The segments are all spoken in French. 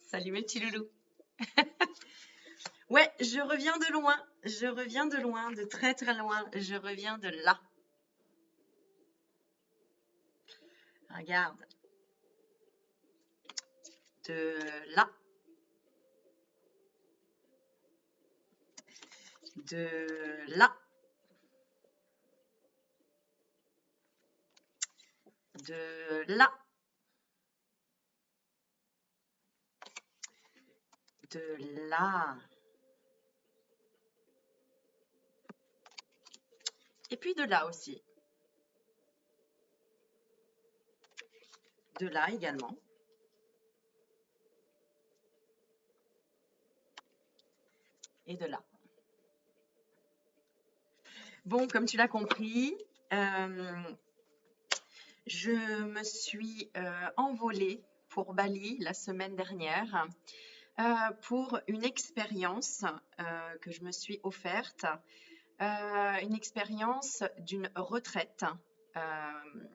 Salut mes petits loulous. Ouais, je reviens de loin. Je reviens de loin, de très très loin. Je reviens de là. Regarde. De là. De là. De là. De là. Et puis de là aussi. De là également. Et de là. Bon, comme tu l'as compris, je me suis envolée pour Bali la semaine dernière pour une expérience que je me suis offerte, une expérience d'une retraite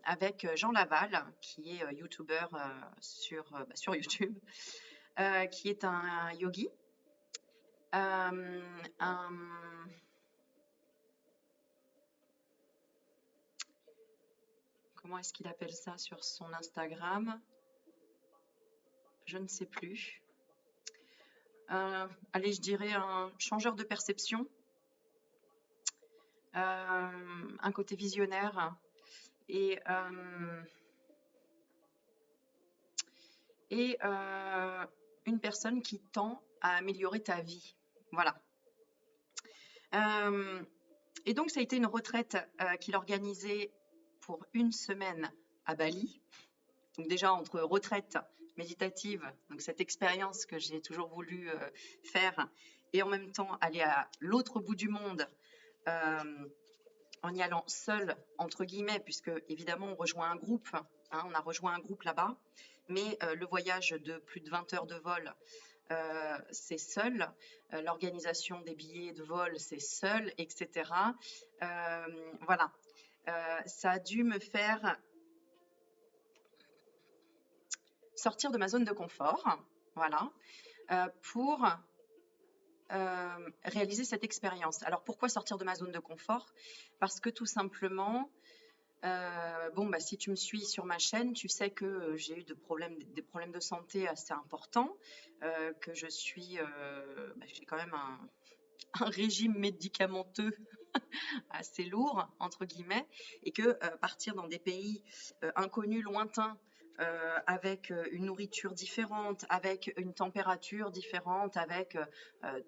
avec Jean Laval, qui est youtubeur sur YouTube, qui est un yogi, comment est-ce qu'il appelle ça sur son Instagram? Je ne sais plus. Allez, je dirais un changeur de perception, un côté visionnaire et une personne qui tend à améliorer ta vie. Voilà. Et donc, ça a été une retraite qu'il organisait pour une semaine à Bali. Donc déjà, entre retraite méditative, donc cette expérience que j'ai toujours voulu faire, et en même temps aller à l'autre bout du monde en y allant seul, entre guillemets, puisque évidemment on rejoint un groupe, hein, on a rejoint un groupe là-bas, mais le voyage de plus de 20 heures de vol, c'est seul, l'organisation des billets de vol, c'est seul, etc. Voilà, ça a dû me faire sortir de ma zone de confort, voilà, pour réaliser cette expérience. Alors pourquoi sortir de ma zone de confort? Parce que tout simplement, si tu me suis sur ma chaîne, tu sais que j'ai eu des problèmes de santé assez importants, que je suis, j'ai quand même un régime médicamenteux assez lourd, entre guillemets, et que partir dans des pays inconnus, lointains, avec une nourriture différente, avec une température différente, avec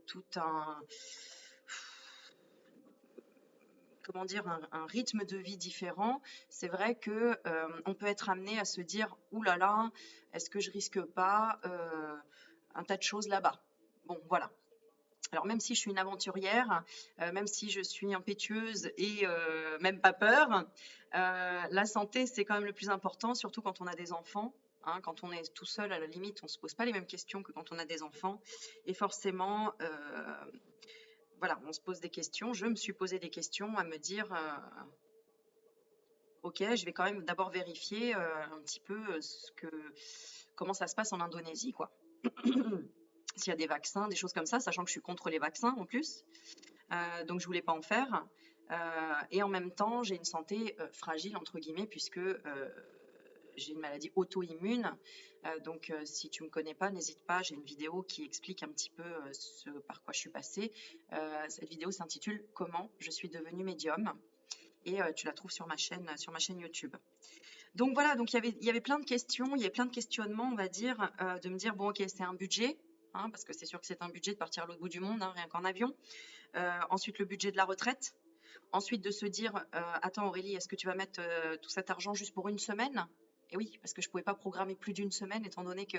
tout un, comment dire, un rythme de vie différent, c'est vrai que on peut être amené à se dire, ouh là là, est-ce que je risque pas un tas de choses là-bas? Bon, voilà. Alors même si je suis une aventurière, même si je suis impétueuse et même pas peur, la santé c'est quand même le plus important, surtout quand on a des enfants. Hein, quand on est tout seul, à la limite, on se pose pas les mêmes questions que quand on a des enfants. Et forcément, voilà, on se pose des questions. Je me suis posé des questions à me dire, ok, je vais quand même d'abord vérifier un petit peu comment ça se passe en Indonésie, quoi. S'il y a des vaccins, des choses comme ça, sachant que je suis contre les vaccins en plus. Donc je voulais pas en faire. Et en même temps, j'ai une santé fragile, entre guillemets, puisque j'ai une maladie auto-immune. Donc si tu me connais pas, n'hésite pas, j'ai une vidéo qui explique un petit peu ce par quoi je suis passée. Cette vidéo s'intitule Comment je suis devenue médium. Et tu la trouves sur ma chaîne YouTube. Donc voilà, donc il y avait plein de questions, il y avait plein de questionnements, on va dire, de me dire, bon ok, c'est un budget, hein, parce que c'est sûr que c'est un budget de partir à l'autre bout du monde, hein, rien qu'en avion. Ensuite, le budget de la retraite. Ensuite, de se dire, attends Aurélie, est-ce que tu vas mettre tout cet argent juste pour une semaine? Et oui, parce que je ne pouvais pas programmer plus d'une semaine, étant donné que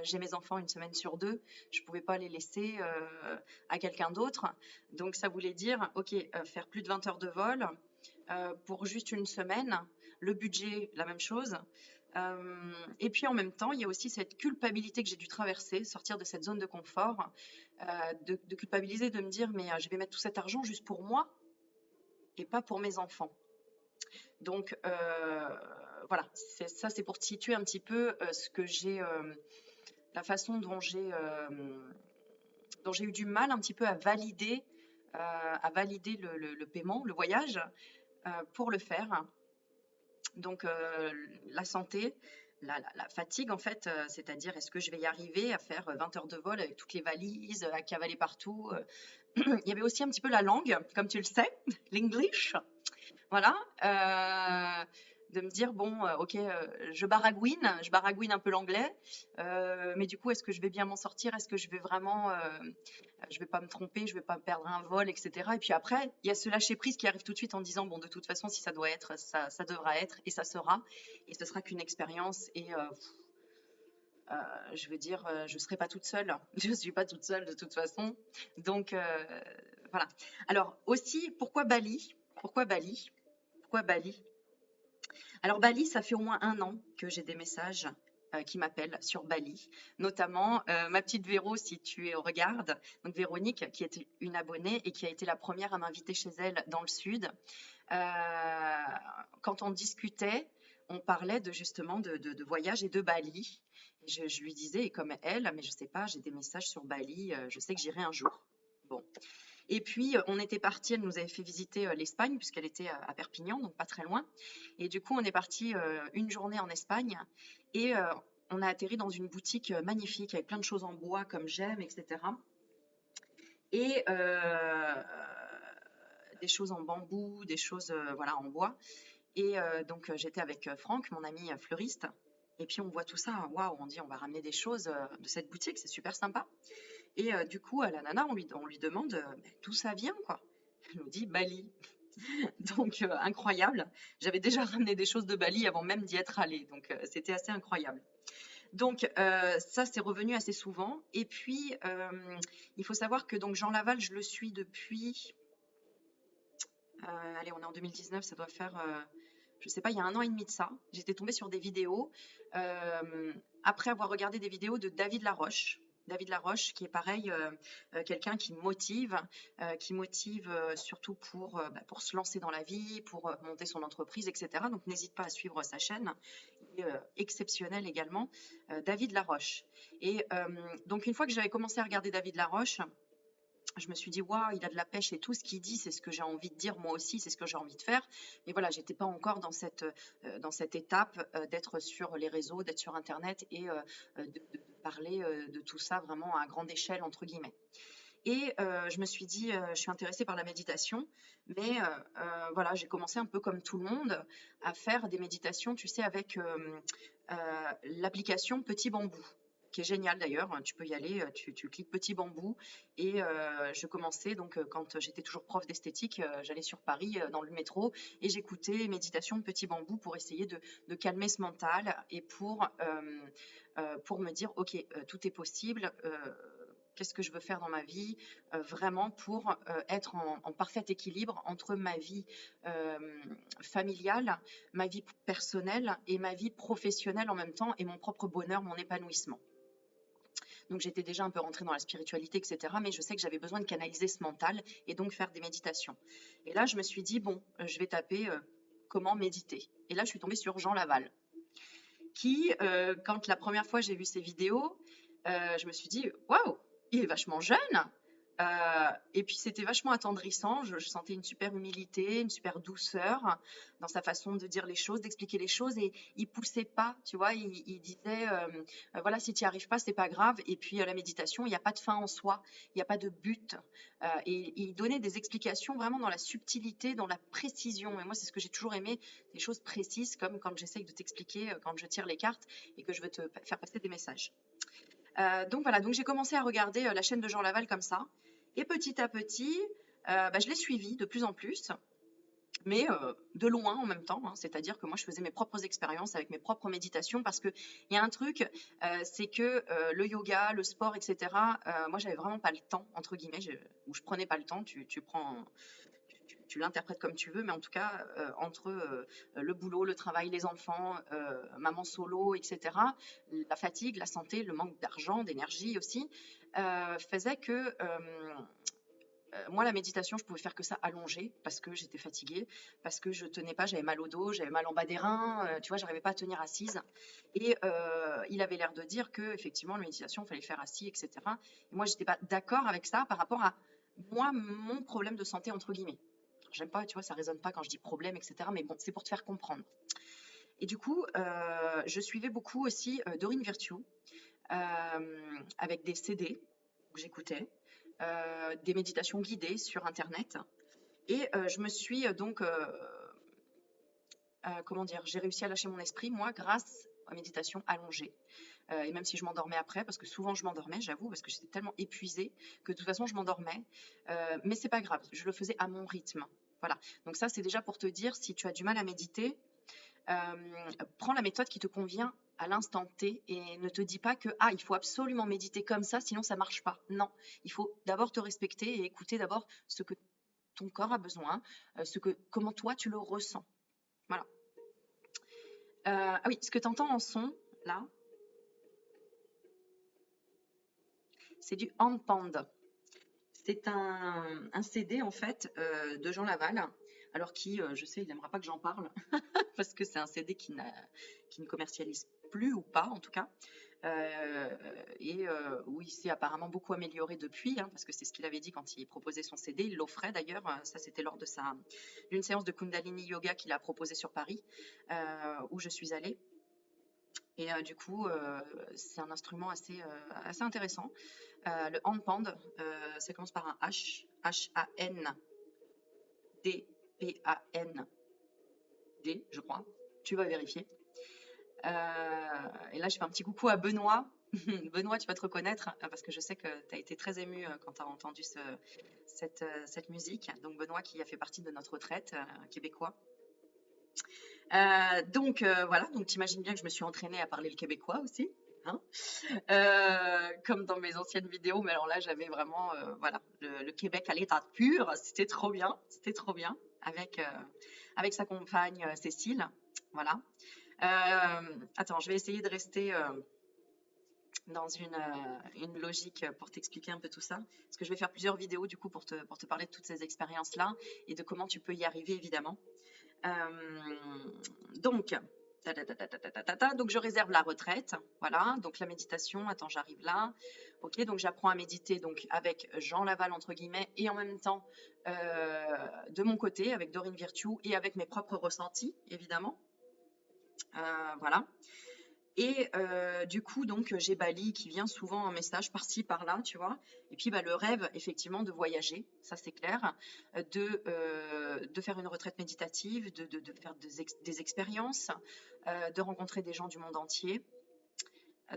j'ai mes enfants une semaine sur deux, je ne pouvais pas les laisser à quelqu'un d'autre. Donc ça voulait dire, ok, faire plus de 20 heures de vol pour juste une semaine, le budget, la même chose. Et puis en même temps, il y a aussi cette culpabilité que j'ai dû traverser, sortir de cette zone de confort, de culpabiliser, de me dire, mais je vais mettre tout cet argent juste pour moi et pas pour mes enfants. Donc voilà, ça c'est pour te situer un petit peu ce que j'ai la façon dont j'ai eu du mal un petit peu à valider le paiement, le voyage, pour le faire. Donc, la santé, la fatigue, en fait, c'est-à-dire est-ce que je vais y arriver à faire 20 heures de vol avec toutes les valises, à cavaler partout. Il y avait aussi un petit peu la langue, comme tu le sais, l'English. Voilà, de me dire bon, OK, je baragouine un peu l'anglais, mais du coup, est-ce que je vais bien m'en sortir? Est-ce que je vais vraiment, je vais pas me tromper, je vais pas perdre un vol, et cetera. Et puis après, il y a ce lâcher prise qui arrive tout de suite en disant bon, de toute façon, si ça doit être, ça devra être et ça sera, et ce sera qu'une expérience. Et je veux dire, je serai pas toute seule. Je suis pas toute seule de toute façon. Donc voilà. Alors aussi, pourquoi Bali? Pourquoi Bali? Pourquoi Bali? Alors Bali, ça fait au moins 1 an que j'ai des messages qui m'appellent sur Bali, notamment ma petite Véro, si tu es au regarde, donc Véronique, qui est une abonnée et qui a été la première à m'inviter chez elle dans le sud. Quand on discutait, on parlait justement de voyage et de Bali. Et je lui disais, et comme elle, mais je sais pas, j'ai des messages sur Bali, je sais que j'irai un jour. Bon. Et puis, on était parti, elle nous avait fait visiter l'Espagne, puisqu'elle était à Perpignan, donc pas très loin. Et du coup, on est parti une journée en Espagne et on a atterri dans une boutique magnifique avec plein de choses en bois comme j'aime, etc. Et des choses en bambou, des choses voilà, en bois. Et donc, j'étais avec Franck, mon ami fleuriste. Et puis, on voit tout ça, waouh, on dit on va ramener des choses de cette boutique, c'est super sympa. Et du coup, à la nana, on lui demande d'où ça vient, quoi. Elle nous dit Bali. Donc, incroyable. J'avais déjà ramené des choses de Bali avant même d'y être allée. Donc, c'était assez incroyable. Donc, ça, c'est revenu assez souvent. Et puis, il faut savoir que donc, Jean Laval, je le suis depuis. Allez, on est en 2019, ça doit faire. Je sais pas, il y a 1 an et demi de ça. J'étais tombée sur des vidéos. Après avoir regardé des vidéos de David Laroche. David Laroche, qui est pareil, quelqu'un qui motive surtout pour se lancer dans la vie, pour monter son entreprise, etc. Donc n'hésite pas à suivre sa chaîne. Il est exceptionnel également, David Laroche. Et donc une fois que j'avais commencé à regarder David Laroche, je me suis dit, waouh, il a de la pêche et tout ce qu'il dit, c'est ce que j'ai envie de dire moi aussi, c'est ce que j'ai envie de faire. Mais voilà, j'étais pas encore dans cette étape d'être sur les réseaux, d'être sur Internet et de parler de tout ça vraiment à grande échelle, entre guillemets. Et je me suis dit, je suis intéressée par la méditation, mais voilà, j'ai commencé un peu comme tout le monde à faire des méditations, tu sais, avec l'application Petit Bambou, qui est géniale d'ailleurs. Tu peux y aller, tu cliques Petit Bambou. Et je commençais, donc quand j'étais toujours prof d'esthétique, j'allais sur Paris dans le métro et j'écoutais méditation de Petit Bambou pour essayer de calmer ce mental et pour me dire, ok, tout est possible. Qu'est-ce que je veux faire dans ma vie, vraiment pour être en parfait équilibre entre ma vie familiale, ma vie personnelle et ma vie professionnelle en même temps, et mon propre bonheur, mon épanouissement. Donc j'étais déjà un peu rentrée dans la spiritualité, etc. Mais je sais que j'avais besoin de canaliser ce mental et donc faire des méditations. Et là, je me suis dit, bon, je vais taper comment méditer. Et là, je suis tombée sur Jean Laval, qui, quand la première fois j'ai vu ses vidéos, je me suis dit, waouh, il est vachement jeune. Et puis c'était vachement attendrissant. Je sentais une super humilité, une super douceur dans sa façon de dire les choses, d'expliquer les choses. Et il poussait pas, tu vois. Il disait, voilà, si tu n'y arrives pas, c'est pas grave. Et puis la méditation, il n'y a pas de fin en soi, il n'y a pas de but. Et il donnait des explications vraiment dans la subtilité, dans la précision. Et moi, c'est ce que j'ai toujours aimé, des choses précises, comme quand j'essaye de t'expliquer, quand je tire les cartes et que je veux te faire passer des messages. Donc voilà, donc j'ai commencé à regarder la chaîne de Jean Laval comme ça. Et petit à petit, je l'ai suivi de plus en plus, mais de loin en même temps, hein. C'est-à-dire que moi, je faisais mes propres expériences avec mes propres méditations, parce qu'il y a un truc, c'est que le yoga, le sport, etc., moi, j'avais vraiment pas le temps, entre guillemets, ou je prenais pas le temps, tu l'interprètes comme tu veux, mais en tout cas, entre le boulot, le travail, les enfants, maman solo, etc., la fatigue, la santé, le manque d'argent, d'énergie aussi, faisait que moi, la méditation, je pouvais faire que ça allongée parce que j'étais fatiguée, parce que je tenais pas, j'avais mal au dos, j'avais mal en bas des reins, tu vois, j'arrivais pas à tenir assise. Et il avait l'air de dire que effectivement, la méditation, il fallait le faire assis, etc. Et moi, j'étais pas d'accord avec ça par rapport à moi, mon problème de santé entre guillemets. J'aime pas, tu vois, ça résonne pas quand je dis problème, etc. Mais bon, c'est pour te faire comprendre. Et du coup, je suivais beaucoup aussi Dorine Virtue avec des CD que j'écoutais, des méditations guidées sur Internet. Et je me suis comment dire, j'ai réussi à lâcher mon esprit, moi, grâce à méditation allongée. Et même si je m'endormais après, parce que souvent je m'endormais, j'avoue, parce que j'étais tellement épuisée que de toute façon je m'endormais. Mais c'est pas grave, je le faisais à mon rythme. Voilà. Donc ça, c'est déjà pour te dire, si tu as du mal à méditer, prends la méthode qui te convient à l'instant T et ne te dis pas que il faut absolument méditer comme ça, sinon ça marche pas. Non, il faut d'abord te respecter et écouter d'abord ce que ton corps a besoin, comment toi tu le ressens. Voilà. Oui, ce que tu entends en son, là, c'est du handpan. C'est un CD en fait de Jean Laval, alors qui, je sais, il n'aimera pas que j'en parle, parce que c'est un CD qui ne commercialise plus ou pas en tout cas, et où il s'est apparemment beaucoup amélioré depuis, hein, parce que c'est ce qu'il avait dit quand il proposait son CD, il l'offrait d'ailleurs, ça c'était lors d'une séance de Kundalini Yoga qu'il a proposé sur Paris, où je suis allée. Et du coup, c'est un instrument assez intéressant. Le handpan, ça commence par un H, H-A-N-D-P-A-N-D, je crois. Tu vas vérifier. Et là, je fais un petit coucou à Benoît. Benoît, tu vas te reconnaître, parce que je sais que tu as été très ému quand tu as entendu cette musique. Donc Benoît qui a fait partie de notre retraite québécois. Donc voilà, donc t'imagines bien que je me suis entraînée à parler le québécois aussi, hein, comme dans mes anciennes vidéos, mais alors là j'avais vraiment voilà le Québec à l'état pur, c'était trop bien, avec sa compagne Cécile, voilà. Attends, je vais essayer de rester dans une logique pour t'expliquer un peu tout ça, parce que je vais faire plusieurs vidéos du coup pour te parler de toutes ces expériences-là et de comment tu peux y arriver évidemment. Donc, donc je réserve la retraite, voilà. Donc la méditation, attends, j'arrive là. Ok, donc j'apprends à méditer donc avec Jean Laval entre guillemets et en même temps de mon côté avec Dorine Virtue et avec mes propres ressentis évidemment. Voilà. Et du coup, donc, j'ai Bali qui vient souvent en message par-ci, par-là, tu vois. Et puis, le rêve, effectivement, de voyager, ça c'est clair, de faire une retraite méditative, de faire des expériences, de rencontrer des gens du monde entier,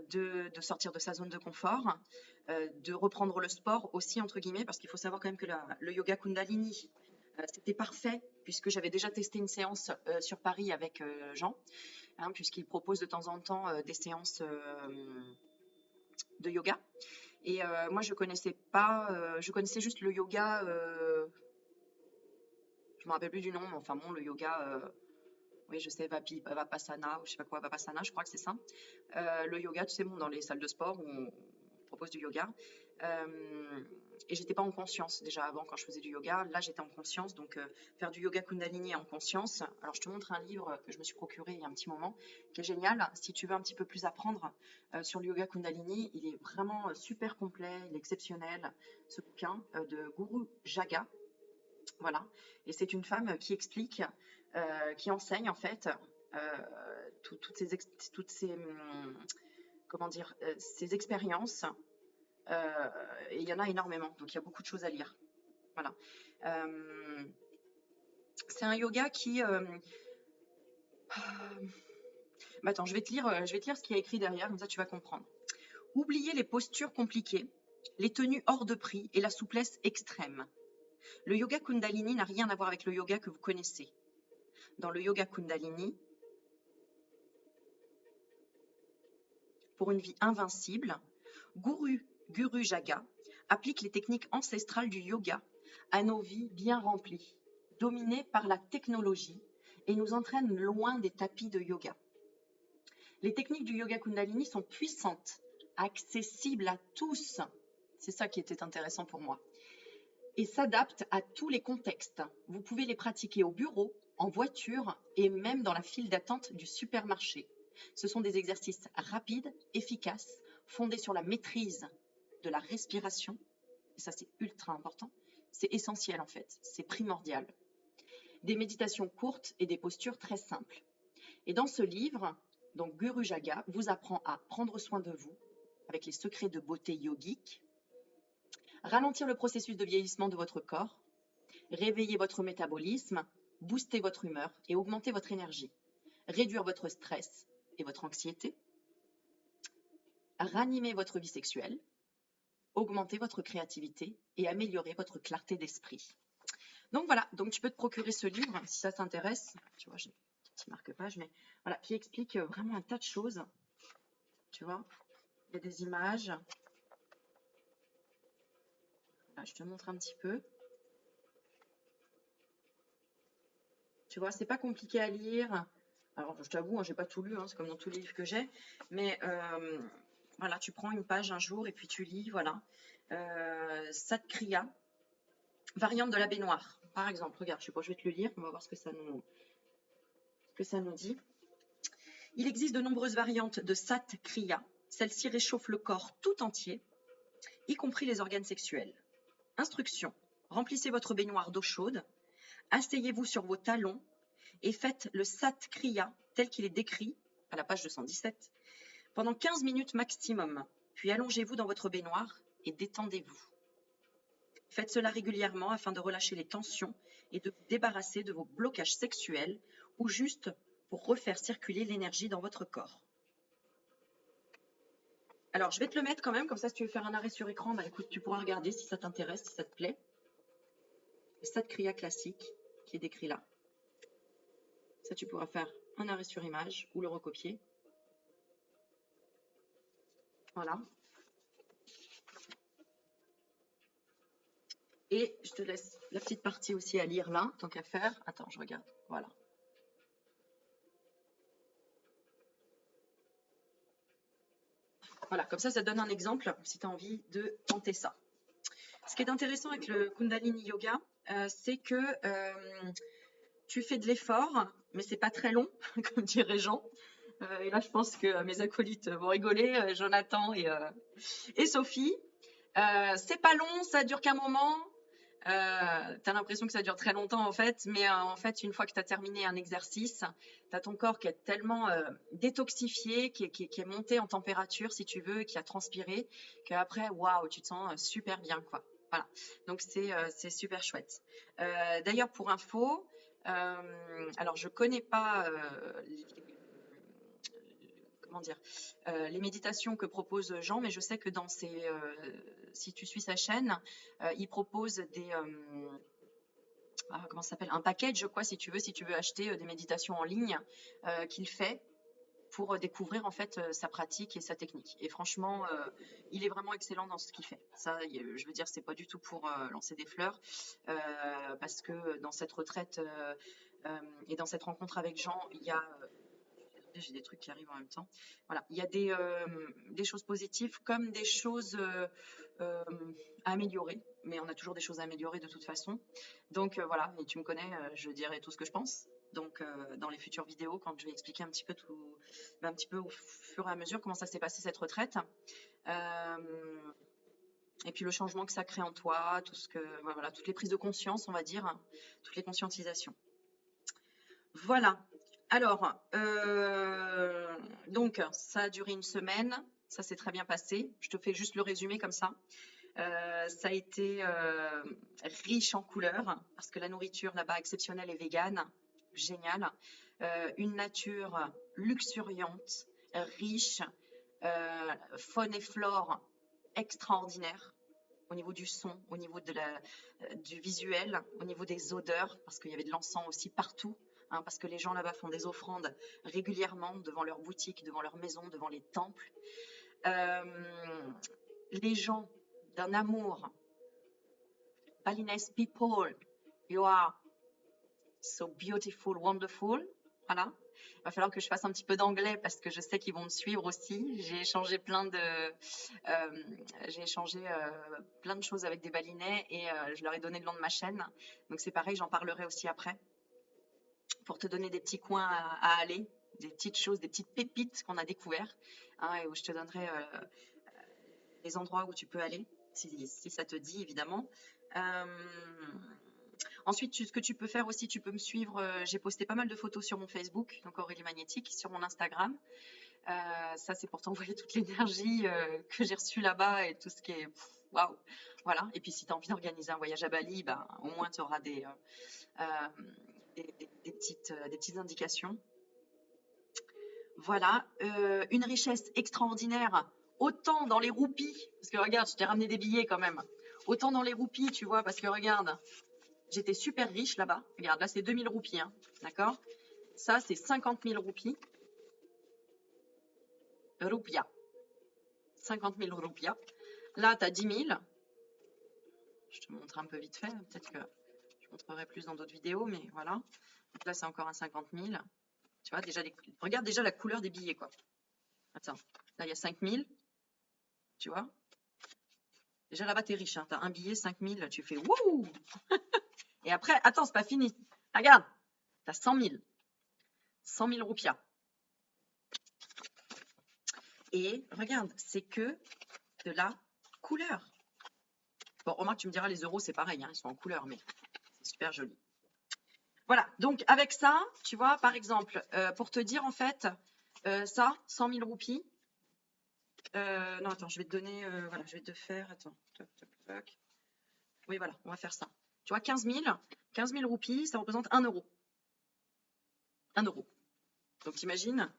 de sortir de sa zone de confort, de reprendre le sport aussi, entre guillemets, parce qu'il faut savoir quand même que le yoga Kundalini, c'était parfait, puisque j'avais déjà testé une séance sur Paris avec Jean. Hein, puisqu'il propose de temps en temps des séances de yoga. Et moi, je connaissais pas, je connaissais juste le yoga, je me rappelle plus du nom, mais enfin bon, le yoga, oui, je sais, Vipassana, ou je sais pas quoi, Vipassana, je crois que c'est ça. Le yoga, tu sais, bon, dans les salles de sport où on propose du yoga. Et j'étais pas en conscience déjà avant quand je faisais du yoga. Là, j'étais en conscience, donc faire du yoga Kundalini en conscience. Alors, je te montre un livre que je me suis procuré il y a un petit moment, qui est génial. Si tu veux un petit peu plus apprendre sur le yoga Kundalini, il est vraiment super complet, il est exceptionnel. Ce bouquin de Guru Jaga, voilà. Et c'est une femme qui explique, qui enseigne en fait toutes ces comment dire, ces expériences. Et il y en a énormément, donc il y a beaucoup de choses à lire. Voilà. C'est un yoga qui. Attends, je vais te lire ce qu'il y a écrit derrière, comme ça tu vas comprendre. Oubliez les postures compliquées, les tenues hors de prix et la souplesse extrême. Le yoga Kundalini n'a rien à voir avec le yoga que vous connaissez. Dans le yoga Kundalini, pour une vie invincible, Guru Jaga applique les techniques ancestrales du yoga à nos vies bien remplies, dominées par la technologie, et nous entraîne loin des tapis de yoga. Les techniques du yoga Kundalini sont puissantes, accessibles à tous. C'est ça qui était intéressant pour moi. et s'adaptent à tous les contextes. Vous pouvez les pratiquer au bureau, en voiture et même dans la file d'attente du supermarché. Ce sont des exercices rapides, efficaces, fondés sur la maîtrise de la respiration. Et ça, c'est ultra important. C'est essentiel en fait, c'est primordial. Des méditations courtes et des postures très simples. Et dans ce livre, donc Guru Jaga vous apprend à prendre soin de vous avec les secrets de beauté yogique, ralentir le processus de vieillissement de votre corps, réveiller votre métabolisme, booster votre humeur et augmenter votre énergie, réduire votre stress et votre anxiété, ranimer votre vie sexuelle, augmenter votre créativité et améliorer votre clarté d'esprit. Donc voilà, donc tu peux te procurer ce livre si ça t'intéresse. Tu vois, j'ai un petit marque-page, mais voilà, qui explique vraiment un tas de choses. Tu vois, il y a des images. Là, je te montre un petit peu. Tu vois, c'est pas compliqué à lire. Alors, je t'avoue, hein, j'ai pas tout lu, hein, c'est comme dans tous les livres que j'ai. Mais voilà, tu prends une page un jour et puis tu lis, voilà. Satkriya, variante de la baignoire. Par exemple, regarde, je sais pas, je vais te le lire, on va voir ce que ça nous dit. Il existe de nombreuses variantes de Satkriya. Celle-ci réchauffe le corps tout entier, y compris les organes sexuels. Instruction. Remplissez votre baignoire d'eau chaude, asseyez-vous sur vos talons et faites le Satkriya tel qu'il est décrit à la page 217 pendant 15 minutes maximum. Puis allongez-vous dans votre baignoire et détendez-vous. Faites cela régulièrement afin de relâcher les tensions et de vous débarrasser de vos blocages sexuels ou juste pour refaire circuler l'énergie dans votre corps. Alors, je vais te le mettre quand même, comme ça, si tu veux faire un arrêt sur écran, bah écoute, tu pourras regarder si ça t'intéresse, si ça te plaît. Le Satkriya classique qui est décrit là. Ça, tu pourras faire un arrêt sur image ou le recopier. Voilà. Et je te laisse la petite partie aussi à lire là, tant qu'à faire. Attends, je regarde. Voilà. Voilà, comme ça te donne un exemple si tu as envie de tenter ça. Ce qui est intéressant avec le Kundalini Yoga, c'est que tu fais de l'effort, mais c'est pas très long, comme dirait Jean. Et là, je pense que mes acolytes vont rigoler, Jonathan et Sophie. C'est pas long, ça dure qu'un moment. Tu as l'impression que ça dure très longtemps en fait, mais en fait, une fois que tu as terminé un exercice, tu as ton corps qui est tellement détoxifié, qui est monté en température, si tu veux, qui a transpiré, qu'après, waouh, tu te sens super bien, quoi. Voilà, donc c'est super chouette. D'ailleurs, pour info, alors je connais pas comment dire, les méditations que propose Jean, mais je sais que dans si tu suis sa chaîne, il propose comment ça s'appelle, un package, quoi, si tu veux acheter des méditations en ligne qu'il fait pour découvrir en fait sa pratique et sa technique. Et franchement, il est vraiment excellent dans ce qu'il fait. Ça, je veux dire, c'est pas du tout pour lancer des fleurs, parce que dans cette retraite et dans cette rencontre avec Jean, il y a j'ai des trucs qui arrivent en même temps. Voilà, il y a des choses positives comme des choses à améliorer, mais on a toujours des choses à améliorer de toute façon. Donc voilà, et tu me connais, je dirai tout ce que je pense. Donc dans les futures vidéos, quand je vais expliquer un petit peu un petit peu au fur et à mesure comment ça s'est passé cette retraite. Et puis le changement que ça crée en toi, voilà, toutes les prises de conscience, on va dire, hein, toutes les conscientisations. Voilà. Alors, donc, ça a duré une semaine. Ça s'est très bien passé. Je te fais juste le résumé comme ça. Ça a été riche en couleurs parce que la nourriture là-bas exceptionnelle et végane. Génial. Une nature luxuriante, riche, faune et flore extraordinaire au niveau du son, au niveau du visuel, au niveau des odeurs, parce qu'il y avait de l'encens aussi partout. Hein, parce que les gens là-bas font des offrandes régulièrement devant leurs boutiques, devant leurs maisons, devant les temples. Les gens d'un amour. Balinese people, you are so beautiful, wonderful. Voilà. Il va falloir que je fasse un petit peu d'anglais parce que je sais qu'ils vont me suivre aussi. J'ai échangé plein de choses avec des Balinais et je leur ai donné le nom de ma chaîne. Donc c'est pareil, j'en parlerai aussi après pour te donner des petits coins à aller, des petites choses, des petites pépites qu'on a découvertes, hein, et où je te donnerai les endroits où tu peux aller, si ça te dit évidemment. Euh, Ensuite, ce que tu peux faire aussi, tu peux me suivre. J'ai posté pas mal de photos sur mon Facebook, donc Aurélie Magnétique, sur mon Instagram. Ça, c'est pour t'envoyer toute l'énergie que j'ai reçue là-bas et tout ce qui est waouh. Voilà. Et puis, si tu as envie d'organiser un voyage à Bali, ben, au moins tu auras des petites indications. Voilà. Une richesse extraordinaire, autant dans les roupies, parce que regarde, je t'ai ramené des billets quand même. Autant dans les roupies, tu vois, parce que regarde, j'étais super riche là-bas. Regarde, là, c'est 2000 roupies, hein, d'accord? Ça, c'est 50 000 roupies. Roupias. 50 000 roupias. Là, tu as 10 000. Je te montre un peu vite fait. Peut-être que je montrerai plus dans d'autres vidéos, mais voilà. Donc là, c'est encore un 50 000. Tu vois, déjà, regarde déjà la couleur des billets, quoi. Attends, là, il y a 5 000. Tu vois? Déjà, là-bas, tu es riche. Hein. Tu as un billet, 5 000. Tu fais wouh! Et après, attends, c'est pas fini. Regarde, tu as 100 000. 100 000 roupias. Et regarde, c'est que de la couleur. Bon, remarque, tu me diras, les euros, c'est pareil, hein, ils sont en couleur, mais c'est super joli. Voilà, donc avec ça, tu vois, par exemple, pour te dire, en fait, ça, 100 000 roupies. Non, attends, je vais te donner, voilà, je vais te faire, attends, toc, toc, toc. Oui, voilà, on va faire ça. Tu vois, 15 000 roupies, ça représente 1 euro. 1 euro. Donc, t'imagines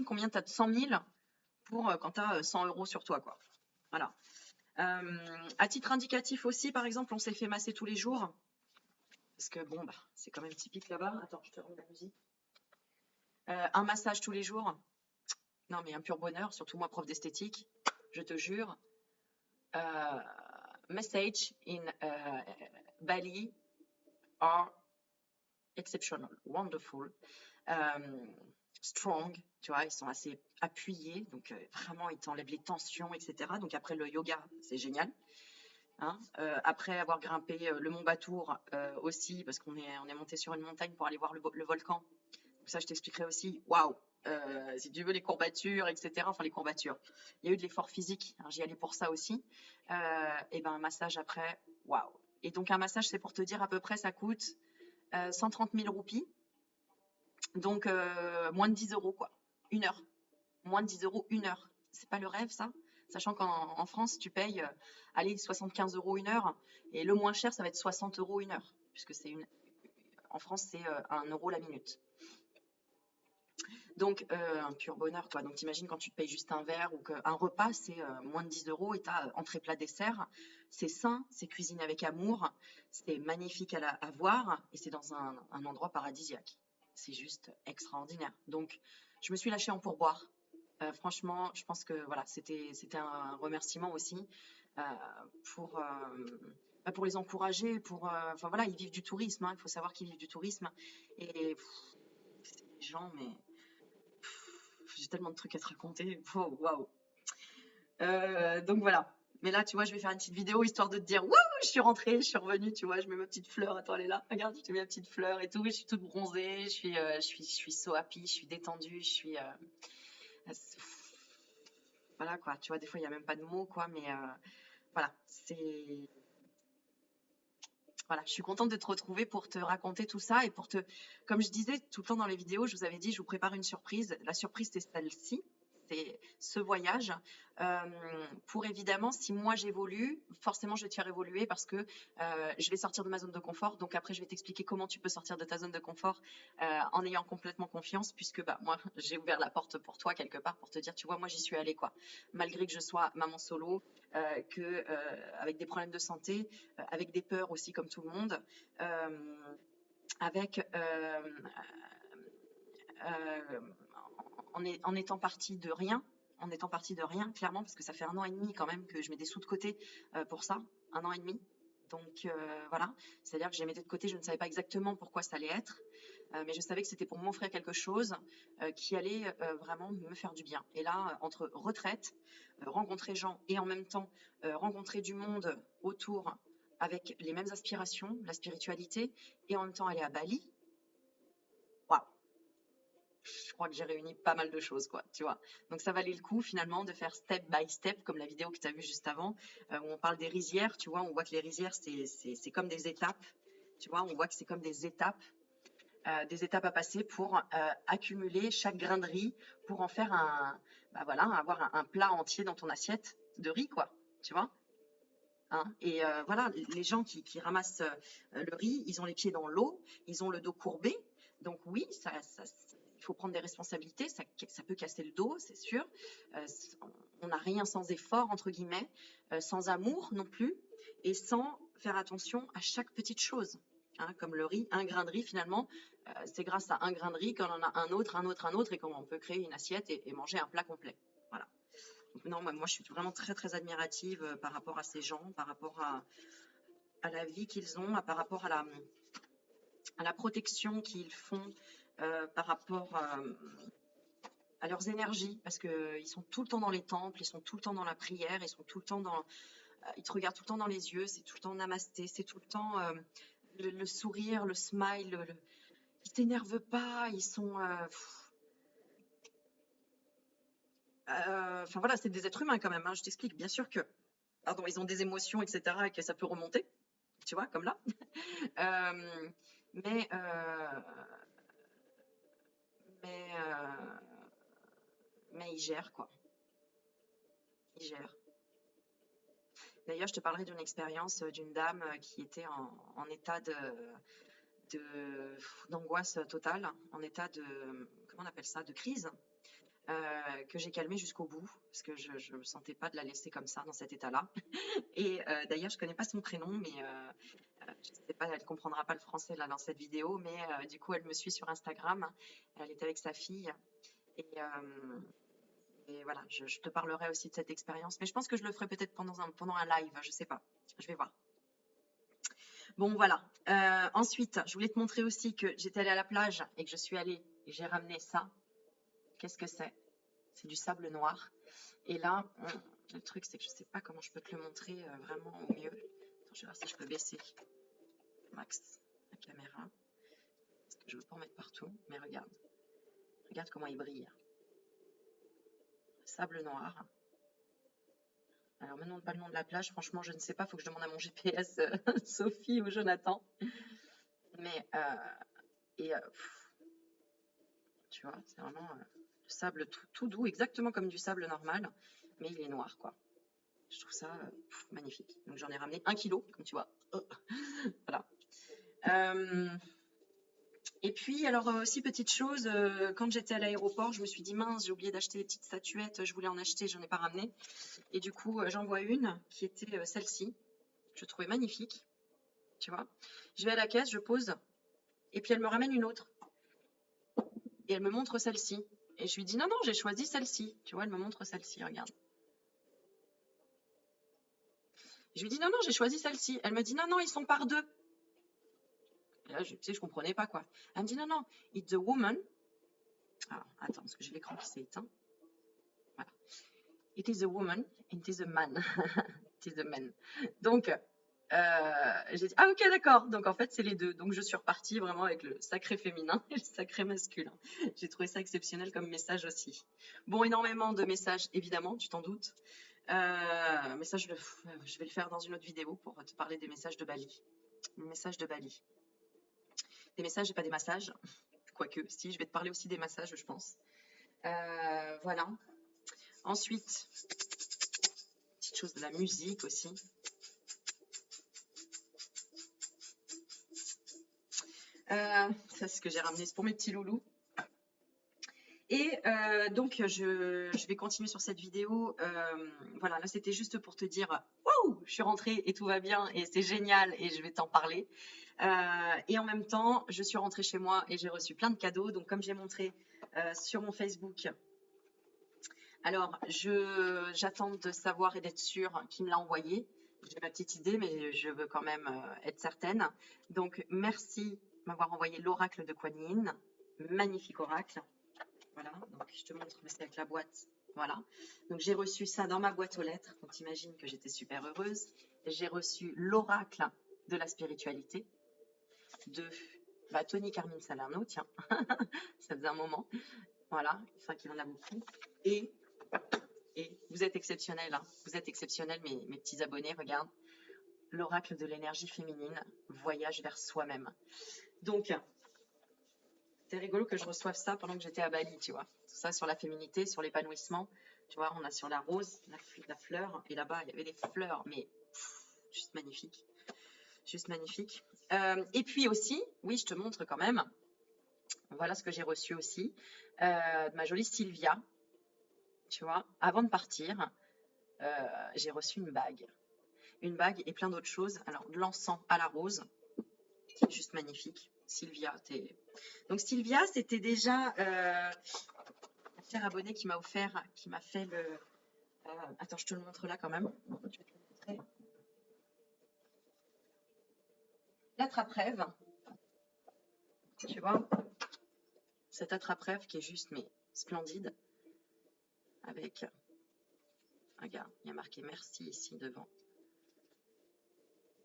combien tu as de 100 000 pour quand tu as 100 euros sur toi, quoi. Voilà. À titre indicatif aussi, par exemple, on s'est fait masser tous les jours. Parce que bon, bah, c'est quand même typique là-bas. Attends, je te remets la musique. Un massage tous les jours. Non, mais un pur bonheur, surtout moi, prof d'esthétique, je te jure. Message in Bali are exceptional, wonderful, strong, tu vois, ils sont assez appuyés, donc vraiment, ils t'enlèvent les tensions, etc. Donc après, le yoga, c'est génial. Hein. Après avoir grimpé le mont Batour aussi, parce qu'on est monté sur une montagne pour aller voir le volcan. Donc ça, je t'expliquerai aussi. Waouh! Si tu veux les courbatures, etc. Enfin, les courbatures. Il y a eu de l'effort physique. Hein, j'y allais pour ça aussi. Et ben un massage après. Waouh! Et donc un massage, c'est pour te dire à peu près, ça coûte 130 000 roupies. Donc moins de 10 euros, quoi. Une heure. Moins de 10 euros, une heure. C'est pas le rêve, ça? Sachant qu'en France, tu payes, allez, 75 euros une heure. Et le moins cher, ça va être 60 euros une heure. Puisque en France, c'est 1 euro la minute. Donc, un pur bonheur, quoi. Donc, t'imagines quand tu te payes juste un verre ou qu'un repas, c'est moins de 10 euros et t'as entrée, plat, dessert. C'est sain, c'est cuisiné avec amour, c'est magnifique à voir et c'est dans un endroit paradisiaque. C'est juste extraordinaire. Donc, je me suis lâchée en pourboire. Franchement, je pense que voilà, c'était un remerciement aussi euh, pour, pour les encourager, enfin voilà, ils vivent du tourisme, hein, il faut savoir qu'ils vivent du tourisme. Et les gens, mais j'ai tellement de trucs à te raconter. Waouh! Donc voilà. Mais là, tu vois, je vais faire une petite vidéo histoire de te dire, wouh, je suis rentrée, je suis revenue, tu vois, je mets ma petite fleur. Attends, elle est là. Regarde, je te mets ma petite fleur et tout. Je suis toute bronzée, je suis so happy, je suis détendue, je suis. Voilà quoi, tu vois, des fois il n'y a même pas de mots quoi, mais voilà, voilà, je suis contente de te retrouver pour te raconter tout ça et comme je disais tout le temps dans les vidéos, je vous avais dit, je vous prépare une surprise. La surprise, c'est celle-ci, c'est ce voyage. Pour évidemment, si moi j'évolue, forcément je vais te faire évoluer parce que je vais sortir de ma zone de confort. Donc après, je vais t'expliquer comment tu peux sortir de ta zone de confort en ayant complètement confiance, puisque bah, moi, j'ai ouvert la porte pour toi quelque part pour te dire, tu vois, moi j'y suis allée quoi. Malgré que je sois maman solo, avec des problèmes de santé, avec des peurs aussi comme tout le monde, avec en étant partie de rien, clairement, parce que ça fait 1 an et demi quand même que je mets des sous de côté pour ça, 1 an et demi. Donc voilà, c'est-à-dire que je les mettais de côté, je ne savais pas exactement pourquoi ça allait être. mais je savais que c'était pour m'offrir quelque chose qui allait vraiment me faire du bien. Et là, entre retraite, rencontrer gens et en même temps rencontrer du monde autour avec les mêmes aspirations, la spiritualité, et en même temps aller à Bali, waouh, je crois que j'ai réuni pas mal de choses, quoi, tu vois. Donc ça valait le coup finalement de faire step by step, comme la vidéo que tu as vue juste avant, où on parle des rizières, tu vois, on voit que les rizières, c'est comme des étapes, tu vois, on voit que c'est comme des étapes à passer pour accumuler chaque grain de riz, pour en faire bah voilà, avoir un plat entier dans ton assiette de riz, quoi, tu vois. Hein. Et voilà, les gens qui ramassent le riz, ils ont les pieds dans l'eau, ils ont le dos courbé. Donc oui, il faut prendre des responsabilités, ça peut casser le dos, c'est sûr. Euh, on n'a rien sans effort, entre guillemets, sans amour non plus, et sans faire attention à chaque petite chose. Hein, comme le riz, un grain de riz finalement, c'est grâce à un grain de riz qu'on en a un autre, et qu'on peut créer une assiette et manger un plat complet. Voilà. Donc non, moi je suis vraiment très très admirative par rapport à ces gens, par rapport à la vie qu'ils ont, par rapport à la protection qu'ils font, par rapport à leurs énergies, parce qu'ils sont tout le temps dans les temples, ils sont tout le temps dans la prière, ils sont tout le temps ils te regardent tout le temps dans les yeux, c'est tout le temps namasté, c'est tout le temps le sourire, le smile, ils t'énervent pas, ils sont... Enfin voilà, c'est des êtres humains quand même, hein, je t'explique, bien sûr que, pardon, ils ont des émotions, etc., et que ça peut remonter, tu vois, comme là. Euh, mais, euh, mais, euh, mais ils gèrent, quoi. Ils gèrent. D'ailleurs, je te parlerai d'une expérience d'une dame qui était en état d'angoisse totale, en état de, comment on appelle ça, de crise, que j'ai calmée jusqu'au bout, parce que je ne me sentais pas de la laisser comme ça, dans cet état-là. Et d'ailleurs, je ne connais pas son prénom, mais je sais pas, elle comprendra pas le français là dans cette vidéo, mais du coup, elle me suit sur Instagram. Elle est avec sa fille. Et, voilà, je te parlerai aussi de cette expérience. Mais je pense que je le ferai peut-être pendant un live, je sais pas. Je vais voir. Bon, voilà. Ensuite, je voulais te montrer aussi que j'étais allée à la plage et que je suis allée et j'ai ramené ça. Qu'est-ce que c'est? C'est du sable noir. Et là, le truc, c'est que je sais pas comment je peux te le montrer vraiment au mieux. Attends, je vais voir si je peux baisser max la caméra. Parce que je veux pas en mettre partout. Mais regarde. Regarde comment il brille. Sable noir. Alors, me demande pas le nom de la plage. Franchement, je ne sais pas. Faut que je demande à mon GPS, Sophie ou Jonathan. Mais, tu vois, c'est vraiment le sable tout doux, exactement comme du sable normal. Mais il est noir, quoi. Je trouve ça magnifique. Donc, j'en ai ramené 1 kilo, comme tu vois. Oh. Voilà. Et puis, alors aussi, petite chose, quand j'étais à l'aéroport, je me suis dit, mince, j'ai oublié d'acheter des petites statuettes, je voulais en acheter, j'en ai pas ramené. Et du coup, j'en vois une qui était celle-ci. Je trouvais magnifique, tu vois. Je vais à la caisse, je pose, et puis elle me ramène une autre. Et elle me montre celle-ci. Et je lui dis, non, non, j'ai choisi celle-ci. Tu vois, elle me montre celle-ci, regarde. Je lui dis, non, non, j'ai choisi celle-ci. Elle me dit, non, non, ils sont par deux. Et là, tu sais, je comprenais pas, quoi. Elle me dit, non, non, it's a woman. Alors, attends, parce que j'ai l'écran qui s'est éteint. Voilà. It is a woman, it is a man. It is a man. Donc, j'ai dit, ah ok, d'accord. Donc, en fait, c'est les deux. Donc, je suis repartie vraiment avec le sacré féminin et le sacré masculin. J'ai trouvé ça exceptionnel comme message aussi. Bon, énormément de messages, évidemment, tu t'en doutes. Mais ça, je vais le faire dans une autre vidéo pour te parler des messages de Bali. Les messages de Bali. Des messages et pas des massages. Quoique, si, je vais te parler aussi des massages, je pense. Voilà. Ensuite, petite chose de la musique aussi. Ça, c'est ce que j'ai ramené, c'est pour mes petits loulous. Et donc, je vais continuer sur cette vidéo. Voilà, là, c'était juste pour te dire, waouh, je suis rentrée et tout va bien et c'est génial et je vais t'en parler. Et en même temps, je suis rentrée chez moi et j'ai reçu plein de cadeaux. Donc, comme j'ai montré sur mon Facebook, alors, j'attends de savoir et d'être sûre qui me l'a envoyé. J'ai ma petite idée, mais je veux quand même être certaine. Donc, merci m'avoir envoyé l'oracle de Kuan Yin. Magnifique oracle. Voilà, donc je te montre, mais c'est avec la boîte. Voilà, donc j'ai reçu ça dans ma boîte aux lettres. Donc t'imagines que j'étais super heureuse. J'ai reçu l'oracle de la spiritualité de Tony Carmine Salerno, tiens, ça faisait un moment. Voilà, c'est vrai qu'il en a beaucoup. Et vous êtes exceptionnels, hein. Vous êtes exceptionnels, mes petits abonnés, regarde. L'oracle de l'énergie féminine, voyage vers soi-même. Donc, c'est rigolo que je reçoive ça pendant que j'étais à Bali, tu vois. Tout ça sur la féminité, sur l'épanouissement. Tu vois, on a sur la rose, la fleur, et là-bas, il y avait des fleurs, mais juste magnifique. Juste magnifique. Et puis aussi, oui, je te montre quand même. Voilà ce que j'ai reçu aussi. De ma jolie Sylvia. Tu vois, avant de partir, j'ai reçu une bague. Une bague et plein d'autres choses. Alors, de l'encens à la rose, qui est juste magnifique. Sylvia, donc Sylvia, c'était déjà un cher abonné qui m'a offert, qui m'a fait le... attends, je te le montre là quand même. Je vais te le montrer. L'attrape-rêve. Tu vois, cet attrape-rêve qui est juste, mais splendide. Avec, regarde, il y a marqué merci ici devant.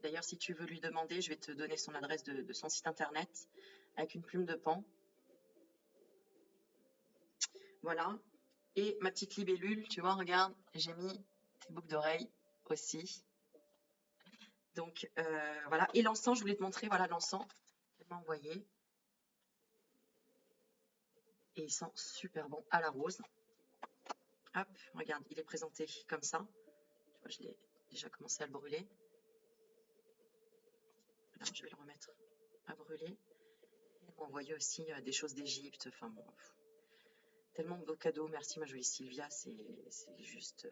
D'ailleurs, si tu veux lui demander, je vais te donner son adresse de son site internet avec une plume de pan. Voilà. Et ma petite libellule, tu vois, regarde, j'ai mis tes boucles d'oreilles aussi. Donc, voilà. Et l'encens, je voulais te montrer, voilà l'encens qu'elle m'a envoyé. Et il sent super bon à la rose. Hop, regarde, il est présenté comme ça. Tu vois, je l'ai déjà commencé à le brûler. Alors, je vais le remettre à brûler. Elle m'a envoyé aussi des choses d'Égypte. Enfin bon, tellement de beaux cadeaux. Merci ma jolie Sylvia, c'est juste...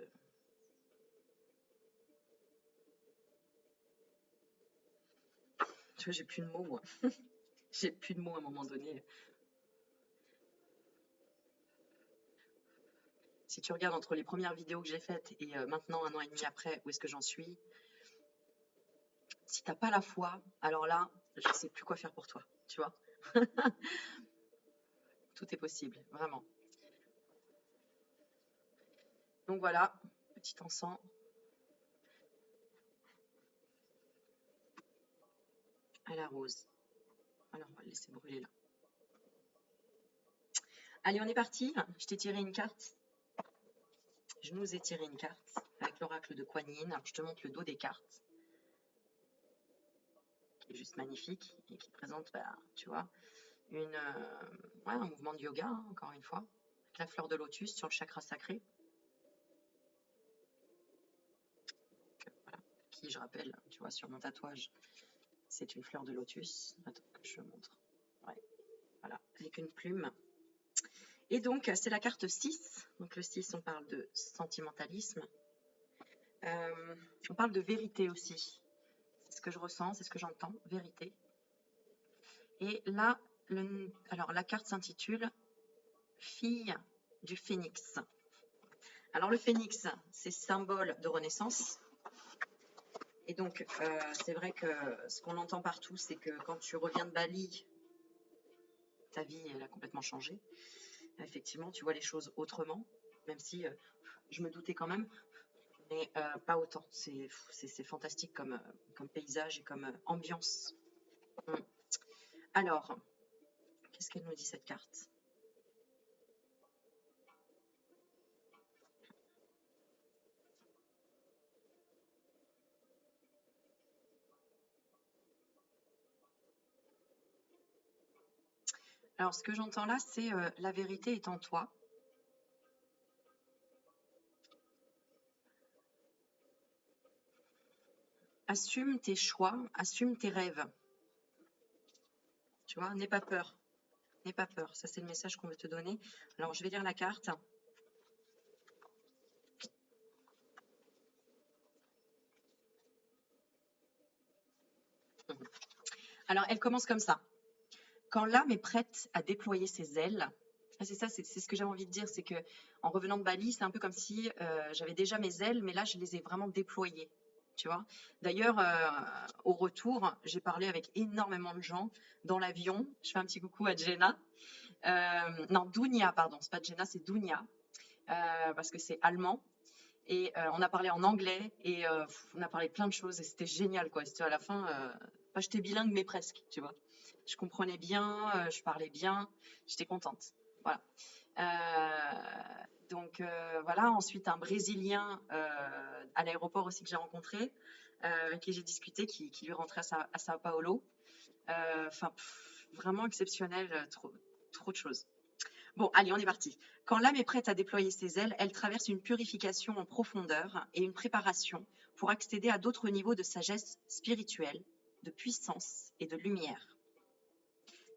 Tu vois, j'ai plus de mots, moi. J'ai plus de mots à un moment donné. Si tu regardes entre les premières vidéos que j'ai faites et maintenant, 1 an et demi après, où est-ce que j'en suis? Si t'as pas la foi, alors là, je sais plus quoi faire pour toi, tu vois. Tout est possible, vraiment. Donc voilà, petit encens. À la rose. Alors, on va le laisser brûler là. Allez, on est parti. Je t'ai tiré une carte. Je nous ai tiré une carte avec l'oracle de Kuan Yin. Alors, je te montre le dos des cartes, qui est juste magnifique et qui présente, tu vois, un mouvement de yoga, hein, encore une fois, avec la fleur de lotus sur le chakra sacré. Voilà, qui, je rappelle, tu vois, sur mon tatouage, c'est une fleur de lotus. Attends que je montre. Ouais, voilà, avec une plume. Et donc, c'est la carte 6. Donc, le 6, on parle de sentimentalisme. On parle de vérité aussi. C'est ce que je ressens, c'est ce que j'entends, vérité. Et là, alors la carte s'intitule Fille du phénix. Alors, le phénix, c'est symbole de renaissance. Et donc, c'est vrai que ce qu'on entend partout, c'est que quand tu reviens de Bali, ta vie, elle a complètement changé. Effectivement, tu vois les choses autrement, même si je me doutais quand même, mais pas autant. C'est fantastique comme paysage et comme ambiance. Alors, qu'est-ce qu'elle nous dit cette carte? Alors, ce que j'entends là, c'est la vérité est en toi. Assume tes choix, assume tes rêves. Tu vois, n'aie pas peur. N'aie pas peur. Ça, c'est le message qu'on veut te donner. Alors, je vais lire la carte. Alors, elle commence comme ça. Quand l'âme est prête à déployer ses ailes, c'est ça, c'est ce que j'avais envie de dire, c'est que en revenant de Bali, c'est un peu comme si j'avais déjà mes ailes, mais là, je les ai vraiment déployées. tu vois. D'ailleurs, au retour, j'ai parlé avec énormément de gens dans l'avion. Je fais un petit coucou à Jenna. Non, Dounia, pardon, c'est pas Jenna, c'est Dounia, parce que c'est allemand. Et on a parlé en anglais et on a parlé plein de choses et c'était génial, quoi. C'était à la fin, pas j'étais bilingue, mais presque, tu vois. Je comprenais bien, je parlais bien, j'étais contente. Voilà. Donc voilà, ensuite un Brésilien à l'aéroport aussi que j'ai rencontré, avec qui j'ai discuté, qui lui rentrait à Sao Paulo. Enfin, vraiment exceptionnel, trop de choses. Bon, allez, on est parti. Quand l'âme est prête à déployer ses ailes, elle traverse une purification en profondeur et une préparation pour accéder à d'autres niveaux de sagesse spirituelle, de puissance et de lumière.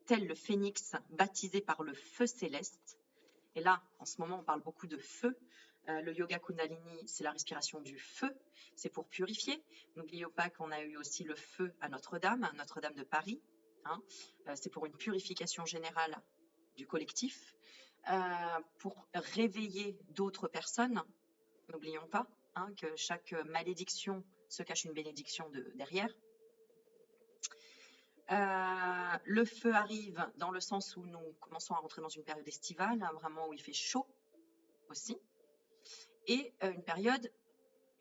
Tel le phénix baptisé par le feu céleste. Et là, en ce moment, on parle beaucoup de feu. Le yoga Kundalini, c'est la respiration du feu. C'est pour purifier. N'oubliez pas qu'on a eu aussi le feu à Notre-Dame de Paris. Hein. C'est pour une purification générale du collectif. Pour réveiller d'autres personnes. N'oublions pas que chaque malédiction se cache une bénédiction derrière. Le feu arrive dans le sens où nous commençons à rentrer dans une période estivale, vraiment où il fait chaud aussi, et une période,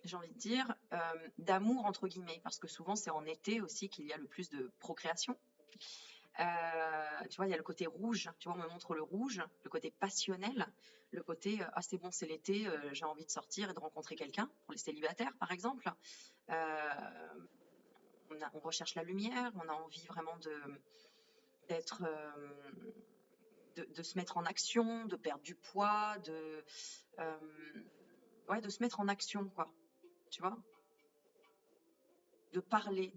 j'ai envie de dire, d'amour entre guillemets, parce que souvent c'est en été aussi qu'il y a le plus de procréation. Tu vois, il y a le côté rouge, tu vois, on me montre le rouge, le côté passionnel, le côté ah c'est bon, c'est l'été, j'ai envie de sortir et de rencontrer quelqu'un, pour les célibataires par exemple. On recherche la lumière, on a envie vraiment d'être, de se mettre en action, de perdre du poids, de se mettre en action, quoi, tu vois, de parler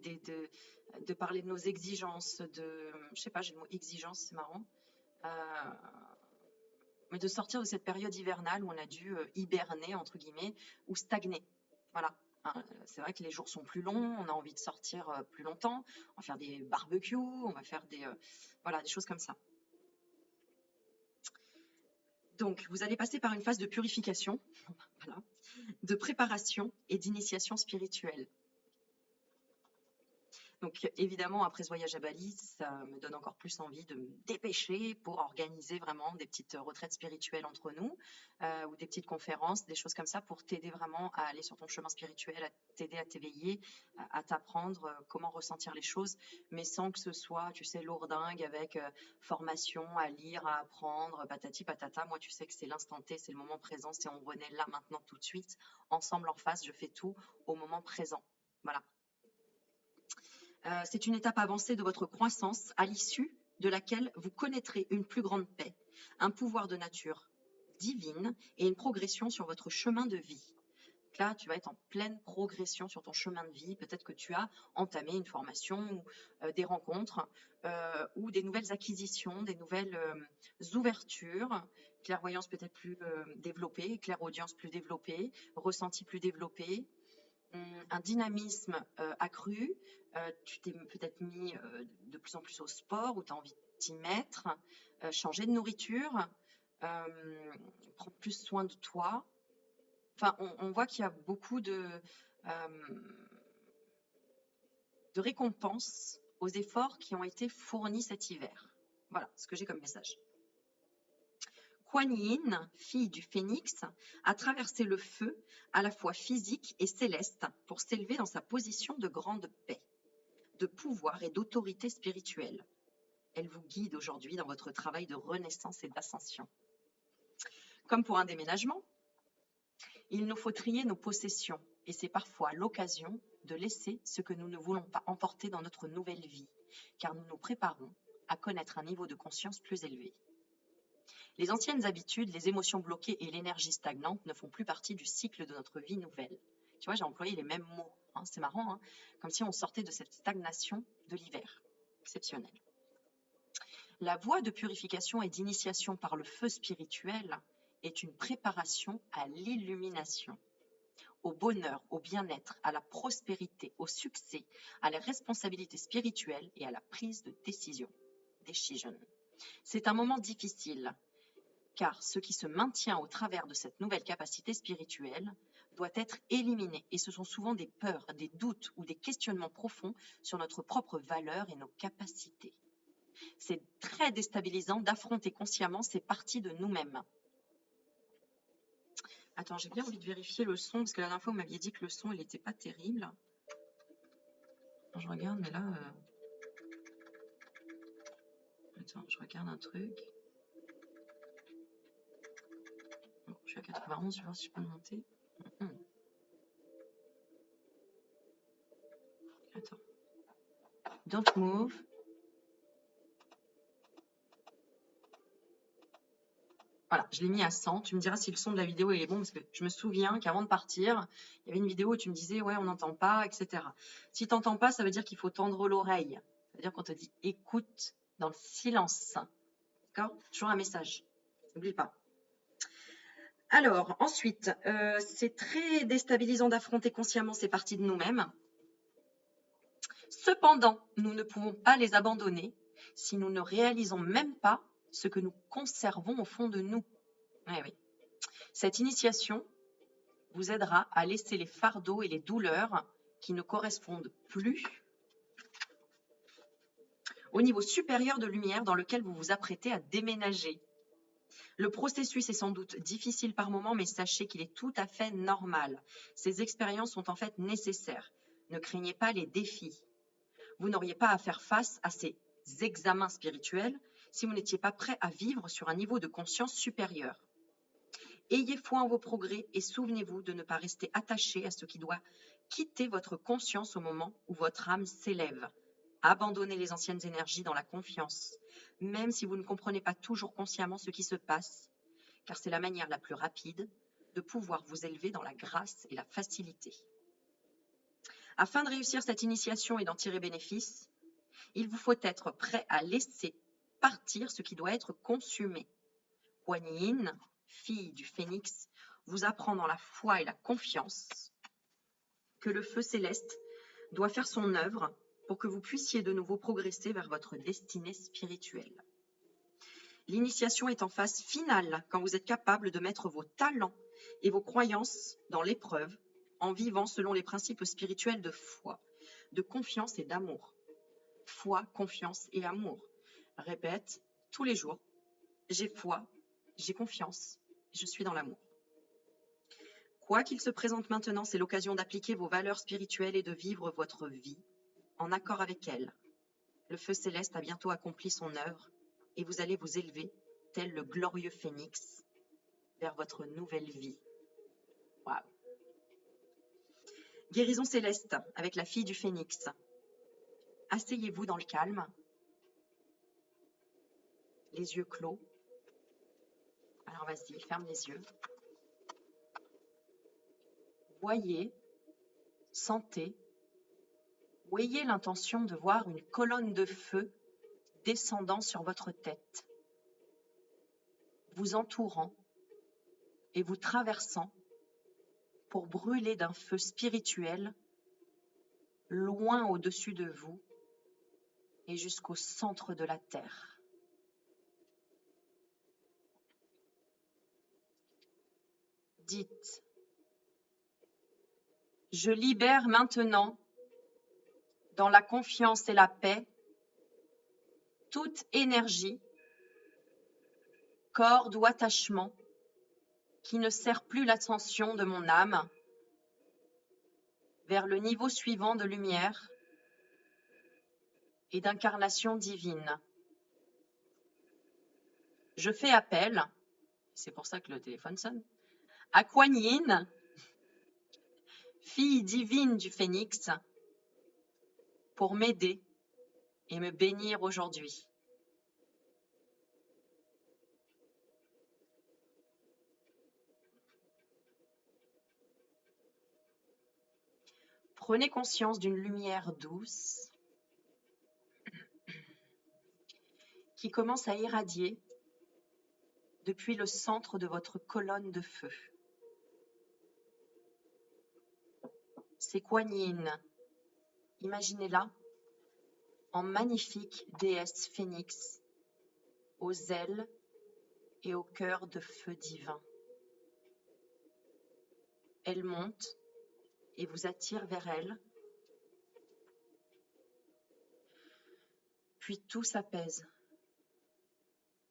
de parler de nos exigences, je sais pas, j'ai le mot exigence, c'est marrant. Mais de sortir de cette période hivernale où on a dû hiberner, entre guillemets, ou stagner. Voilà. C'est vrai que les jours sont plus longs, on a envie de sortir plus longtemps, on va faire des barbecues, on va faire des choses comme ça. Donc, vous allez passer par une phase de purification, voilà, de préparation et d'initiation spirituelle. Donc évidemment, après ce voyage à Bali, ça me donne encore plus envie de me dépêcher pour organiser vraiment des petites retraites spirituelles entre nous, ou des petites conférences, des choses comme ça pour t'aider vraiment à aller sur ton chemin spirituel, à t'aider à t'éveiller, à t'apprendre comment ressentir les choses, mais sans que ce soit, tu sais, lourdingue avec formation à lire, à apprendre, patati patata. Moi, tu sais que c'est l'instant T, c'est le moment présent, c'est on renaît là, maintenant, tout de suite, ensemble en face, je fais tout au moment présent. Voilà. C'est une étape avancée de votre croissance à l'issue de laquelle vous connaîtrez une plus grande paix, un pouvoir de nature divine et une progression sur votre chemin de vie. Donc là, tu vas être en pleine progression sur ton chemin de vie. Peut-être que tu as entamé une formation ou des rencontres ou des nouvelles acquisitions, des nouvelles ouvertures, clairvoyance peut-être plus développée, clairaudience plus développée, ressenti plus développé, un dynamisme accru, tu t'es peut-être mis de plus en plus au sport ou tu as envie de t'y mettre, changer de nourriture, prendre plus soin de toi. Enfin, on voit qu'il y a beaucoup de récompenses aux efforts qui ont été fournis cet hiver. Voilà ce que j'ai comme message. Kuan Yin, fille du phénix, a traversé le feu, à la fois physique et céleste, pour s'élever dans sa position de grande paix, de pouvoir et d'autorité spirituelle. Elle vous guide aujourd'hui dans votre travail de renaissance et d'ascension. Comme pour un déménagement, il nous faut trier nos possessions, et c'est parfois l'occasion de laisser ce que nous ne voulons pas emporter dans notre nouvelle vie, car nous nous préparons à connaître un niveau de conscience plus élevé. Les anciennes habitudes, les émotions bloquées et l'énergie stagnante ne font plus partie du cycle de notre vie nouvelle. Tu vois, j'ai employé les mêmes mots. C'est marrant, comme si on sortait de cette stagnation de l'hiver. Exceptionnel. La voie de purification et d'initiation par le feu spirituel est une préparation à l'illumination, au bonheur, au bien-être, à la prospérité, au succès, à la responsabilité spirituelle et à la prise de décision. Decision. C'est un moment difficile, car ce qui se maintient au travers de cette nouvelle capacité spirituelle doit être éliminé. Et ce sont souvent des peurs, des doutes ou des questionnements profonds sur notre propre valeur et nos capacités. C'est très déstabilisant d'affronter consciemment ces parties de nous-mêmes. Attends, j'ai bien envie de vérifier le son, parce que la dernière fois, vous m'aviez dit que le son, il n'était pas terrible. Je regarde, mais là... Attends, je regarde un truc. Bon, je suis à 91, je vais voir si je peux le monter. Attends. Don't move. Voilà, je l'ai mis à 100. Tu me diras si le son de la vidéo il est bon, parce que je me souviens qu'avant de partir, il y avait une vidéo où tu me disais, ouais, on n'entend pas, etc. Si tu n'entends pas, ça veut dire qu'il faut tendre l'oreille. Ça veut dire qu'on te dit, écoute dans le silence. D'accord? Toujours un message. N'oublie pas. Alors, ensuite, c'est très déstabilisant d'affronter consciemment ces parties de nous-mêmes. Cependant, nous ne pouvons pas les abandonner si nous ne réalisons même pas ce que nous conservons au fond de nous. Oui. Cette initiation vous aidera à laisser les fardeaux et les douleurs qui ne correspondent plus au niveau supérieur de lumière dans lequel vous vous apprêtez à déménager. Le processus est sans doute difficile par moments, mais sachez qu'il est tout à fait normal. Ces expériences sont en fait nécessaires. Ne craignez pas les défis. Vous n'auriez pas à faire face à ces examens spirituels si vous n'étiez pas prêt à vivre sur un niveau de conscience supérieur. Ayez foi en vos progrès et souvenez-vous de ne pas rester attaché à ce qui doit quitter votre conscience au moment où votre âme s'élève. Abandonnez les anciennes énergies dans la confiance, même si vous ne comprenez pas toujours consciemment ce qui se passe, car c'est la manière la plus rapide de pouvoir vous élever dans la grâce et la facilité. Afin de réussir cette initiation et d'en tirer bénéfice, il vous faut être prêt à laisser partir ce qui doit être consumé. Kuan Yin, fille du phénix, vous apprend dans la foi et la confiance que le feu céleste doit faire son œuvre pour que vous puissiez de nouveau progresser vers votre destinée spirituelle. L'initiation est en phase finale quand vous êtes capable de mettre vos talents et vos croyances dans l'épreuve en vivant selon les principes spirituels de foi, de confiance et d'amour. Foi, confiance et amour. Répète tous les jours. J'ai foi, j'ai confiance, je suis dans l'amour. Quoi qu'il se présente maintenant, c'est l'occasion d'appliquer vos valeurs spirituelles et de vivre votre vie en accord avec elles. Le feu céleste a bientôt accompli son œuvre et vous allez vous élever, tel le glorieux phénix, vers votre nouvelle vie. Waouh! Guérison céleste avec la fille du phénix. Asseyez-vous dans le calme, les yeux clos. Alors vas-y, ferme les yeux. Voyez, sentez, ou ayez l'intention de voir une colonne de feu descendant sur votre tête, vous entourant et vous traversant pour brûler d'un feu spirituel loin au-dessus de vous et jusqu'au centre de la terre. Dites, je libère maintenant, dans la confiance et la paix, toute énergie, corde ou attachement qui ne sert plus l'ascension de mon âme vers le niveau suivant de lumière et d'incarnation divine. Je fais appel, c'est pour ça que le téléphone sonne, à Kuan Yin, fille divine du phénix, pour m'aider et me bénir aujourd'hui. Prenez conscience d'une lumière douce qui commence à irradier depuis le centre de votre colonne de feu. C'est Kuan Yin. Imaginez-la en magnifique déesse phénix, aux ailes et au cœur de feu divin. elle monte et vous attire vers elle. Puis tout s'apaise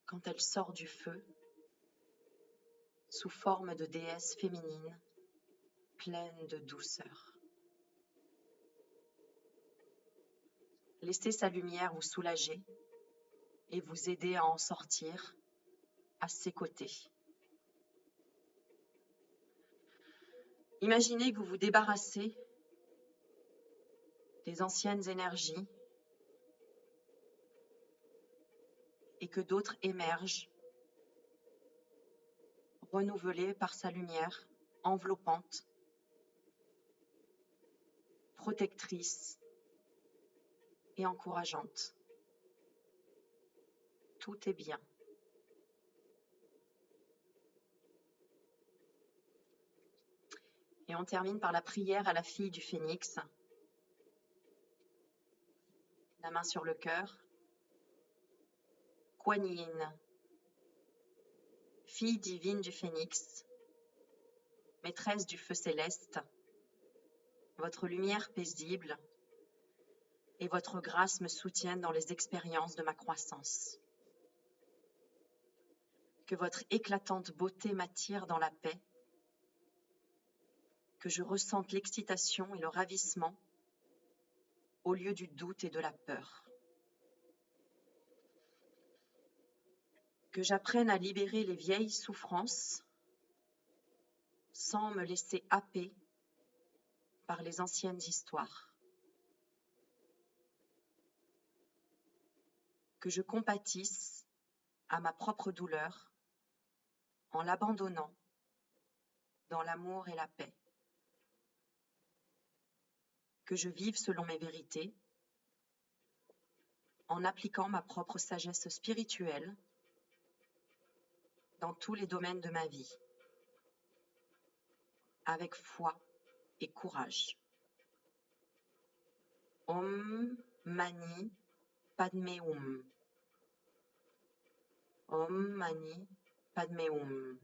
quand elle sort du feu sous forme de déesse féminine pleine de douceur. Laissez sa lumière vous soulager et vous aider à en sortir à ses côtés. Imaginez que vous vous débarrassez des anciennes énergies et que d'autres émergent, renouvelées par sa lumière enveloppante, protectrice et encourageante. Tout est bien. Et on termine par la prière à la fille du phénix. La main sur le cœur. Kuan Yin, fille divine du phénix, maîtresse du feu céleste, votre lumière paisible et votre grâce me soutiennent dans les expériences de ma croissance. Que votre éclatante beauté m'attire dans la paix, que je ressente l'excitation et le ravissement au lieu du doute et de la peur. Que j'apprenne à libérer les vieilles souffrances sans me laisser happer par les anciennes histoires. Que je compatisse à ma propre douleur en l'abandonnant dans l'amour et la paix. Que je vive selon mes vérités en appliquant ma propre sagesse spirituelle dans tous les domaines de ma vie, avec foi et courage. Om Mani Padme Hum. Om Mani Padme Hum.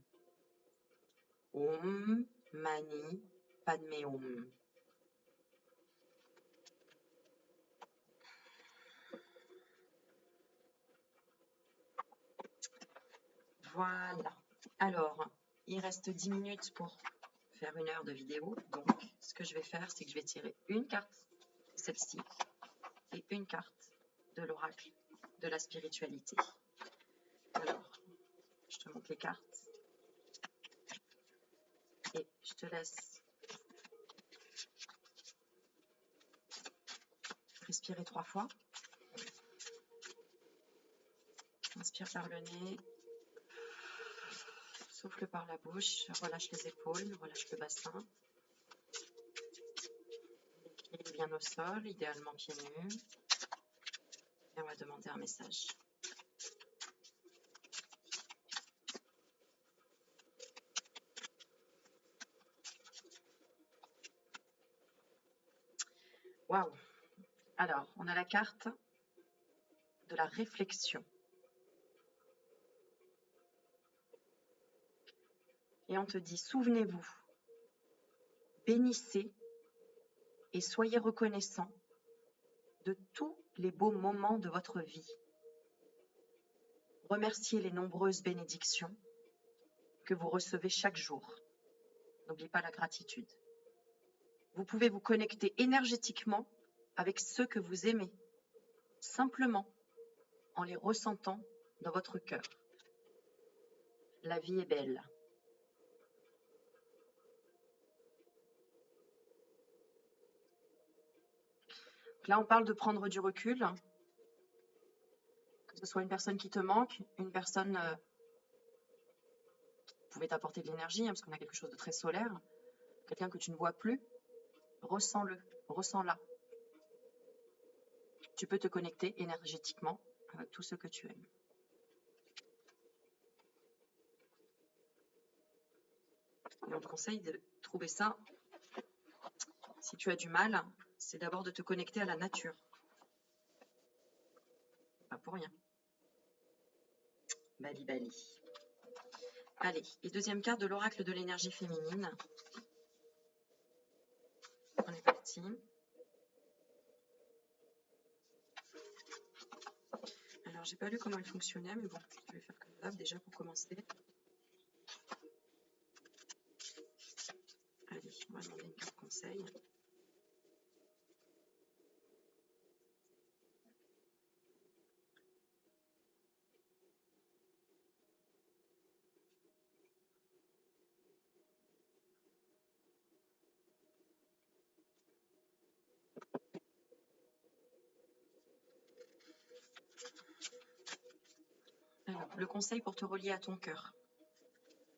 Om Mani Padme Hum. Voilà. Alors, il reste 10 minutes pour faire 1 heure de vidéo. Donc, ce que je vais faire, c'est que je vais tirer une carte, celle-ci, et une carte de l'oracle de la spiritualité. Alors, je te montre les cartes. Et je te laisse respirer 3 fois. Inspire par le nez. Souffle par la bouche. Relâche les épaules. Relâche le bassin. Les pieds bien au sol, idéalement pieds nus. Et on va demander un message. Waouh! Alors, on a la carte de la réflexion. Et on te dit, souvenez-vous, bénissez et soyez reconnaissants de tous les beaux moments de votre vie. Remerciez les nombreuses bénédictions que vous recevez chaque jour. N'oubliez pas la gratitude. Vous pouvez vous connecter énergétiquement avec ceux que vous aimez, simplement en les ressentant dans votre cœur. La vie est belle. Là, on parle de prendre du recul, que ce soit une personne qui te manque, une personne qui pouvait t'apporter de l'énergie, parce qu'on a quelque chose de très solaire, quelqu'un que tu ne vois plus, ressens-le, ressens-la. Tu peux te connecter énergétiquement avec tout ce que tu aimes. Et on te conseille de trouver ça, si tu as du mal, c'est d'abord de te connecter à la nature. Pas pour rien. Bali Bali. Allez, et deuxième carte de l'oracle de l'énergie féminine. parti. Alors, j'ai pas lu comment elle fonctionnait, mais bon, je vais faire comme d'hab déjà pour commencer. Allez, on va demander une carte conseil. Alors, le conseil pour te relier à ton cœur.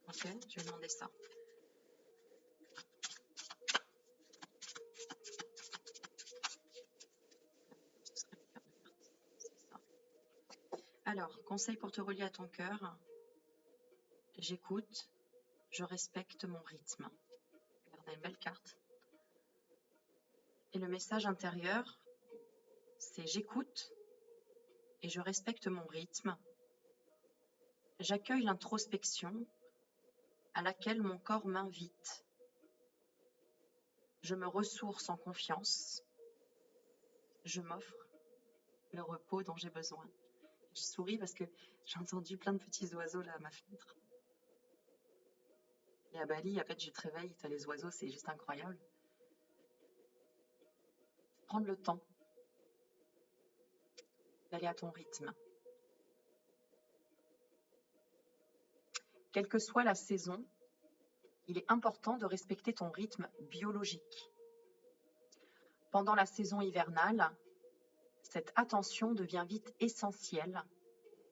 Ok, je vais demander ça. Alors, conseil pour te relier à ton cœur. J'écoute, je respecte mon rythme. Regardez, une belle carte. Et le message intérieur, c'est j'écoute et je respecte mon rythme. J'accueille l'introspection à laquelle mon corps m'invite. Je me ressource en confiance. Je m'offre le repos dont j'ai besoin. Je souris parce que j'ai entendu plein de petits oiseaux là à ma fenêtre. Et à Bali, en fait, tu te réveilles, tu as les oiseaux, c'est juste incroyable. Prendre le temps d'aller à ton rythme. Quelle que soit la saison, il est important de respecter ton rythme biologique. Pendant la saison hivernale, cette attention devient vite essentielle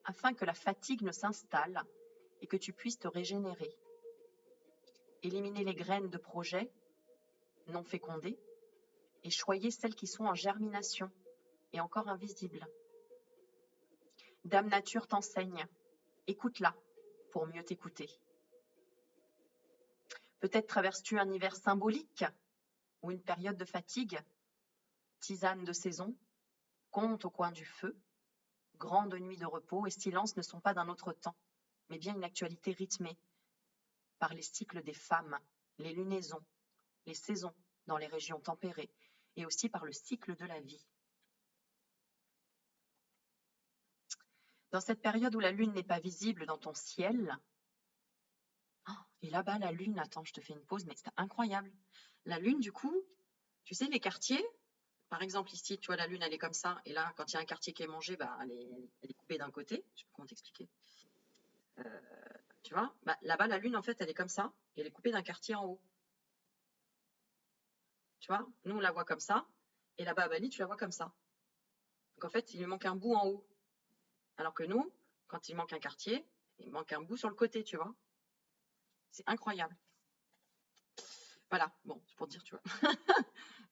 afin que la fatigue ne s'installe et que tu puisses te régénérer. Éliminer les graines de projets non fécondées et choyer celles qui sont en germination et encore invisibles. Dame Nature t'enseigne, écoute-la pour mieux t'écouter. Peut-être traverses-tu un hiver symbolique ou une période de fatigue. Tisane de saison, conte au coin du feu, grande nuit de repos et silence ne sont pas d'un autre temps, mais bien une actualité rythmée par les cycles des femmes, les lunaisons, les saisons dans les régions tempérées et aussi par le cycle de la vie. Dans cette période où la lune n'est pas visible dans ton ciel, et là-bas la lune, attends, je te fais une pause, mais c'est incroyable. La lune, du coup, tu sais, les quartiers, par exemple ici, tu vois, la lune, elle est comme ça, et là, quand il y a un quartier qui est mangé, bah, elle est coupée d'un côté. Je sais pas comment t'expliquer. Tu vois, bah, là-bas, la lune, en fait, elle est comme ça, et elle est coupée d'un quartier en haut. Tu vois, nous, on la voit comme ça, et là-bas à Bali, tu la vois comme ça. Donc, en fait, il lui manque un bout en haut. Alors que nous, quand il manque un quartier, il manque un bout sur le côté, tu vois. C'est incroyable. Voilà, bon, c'est pour dire, tu vois.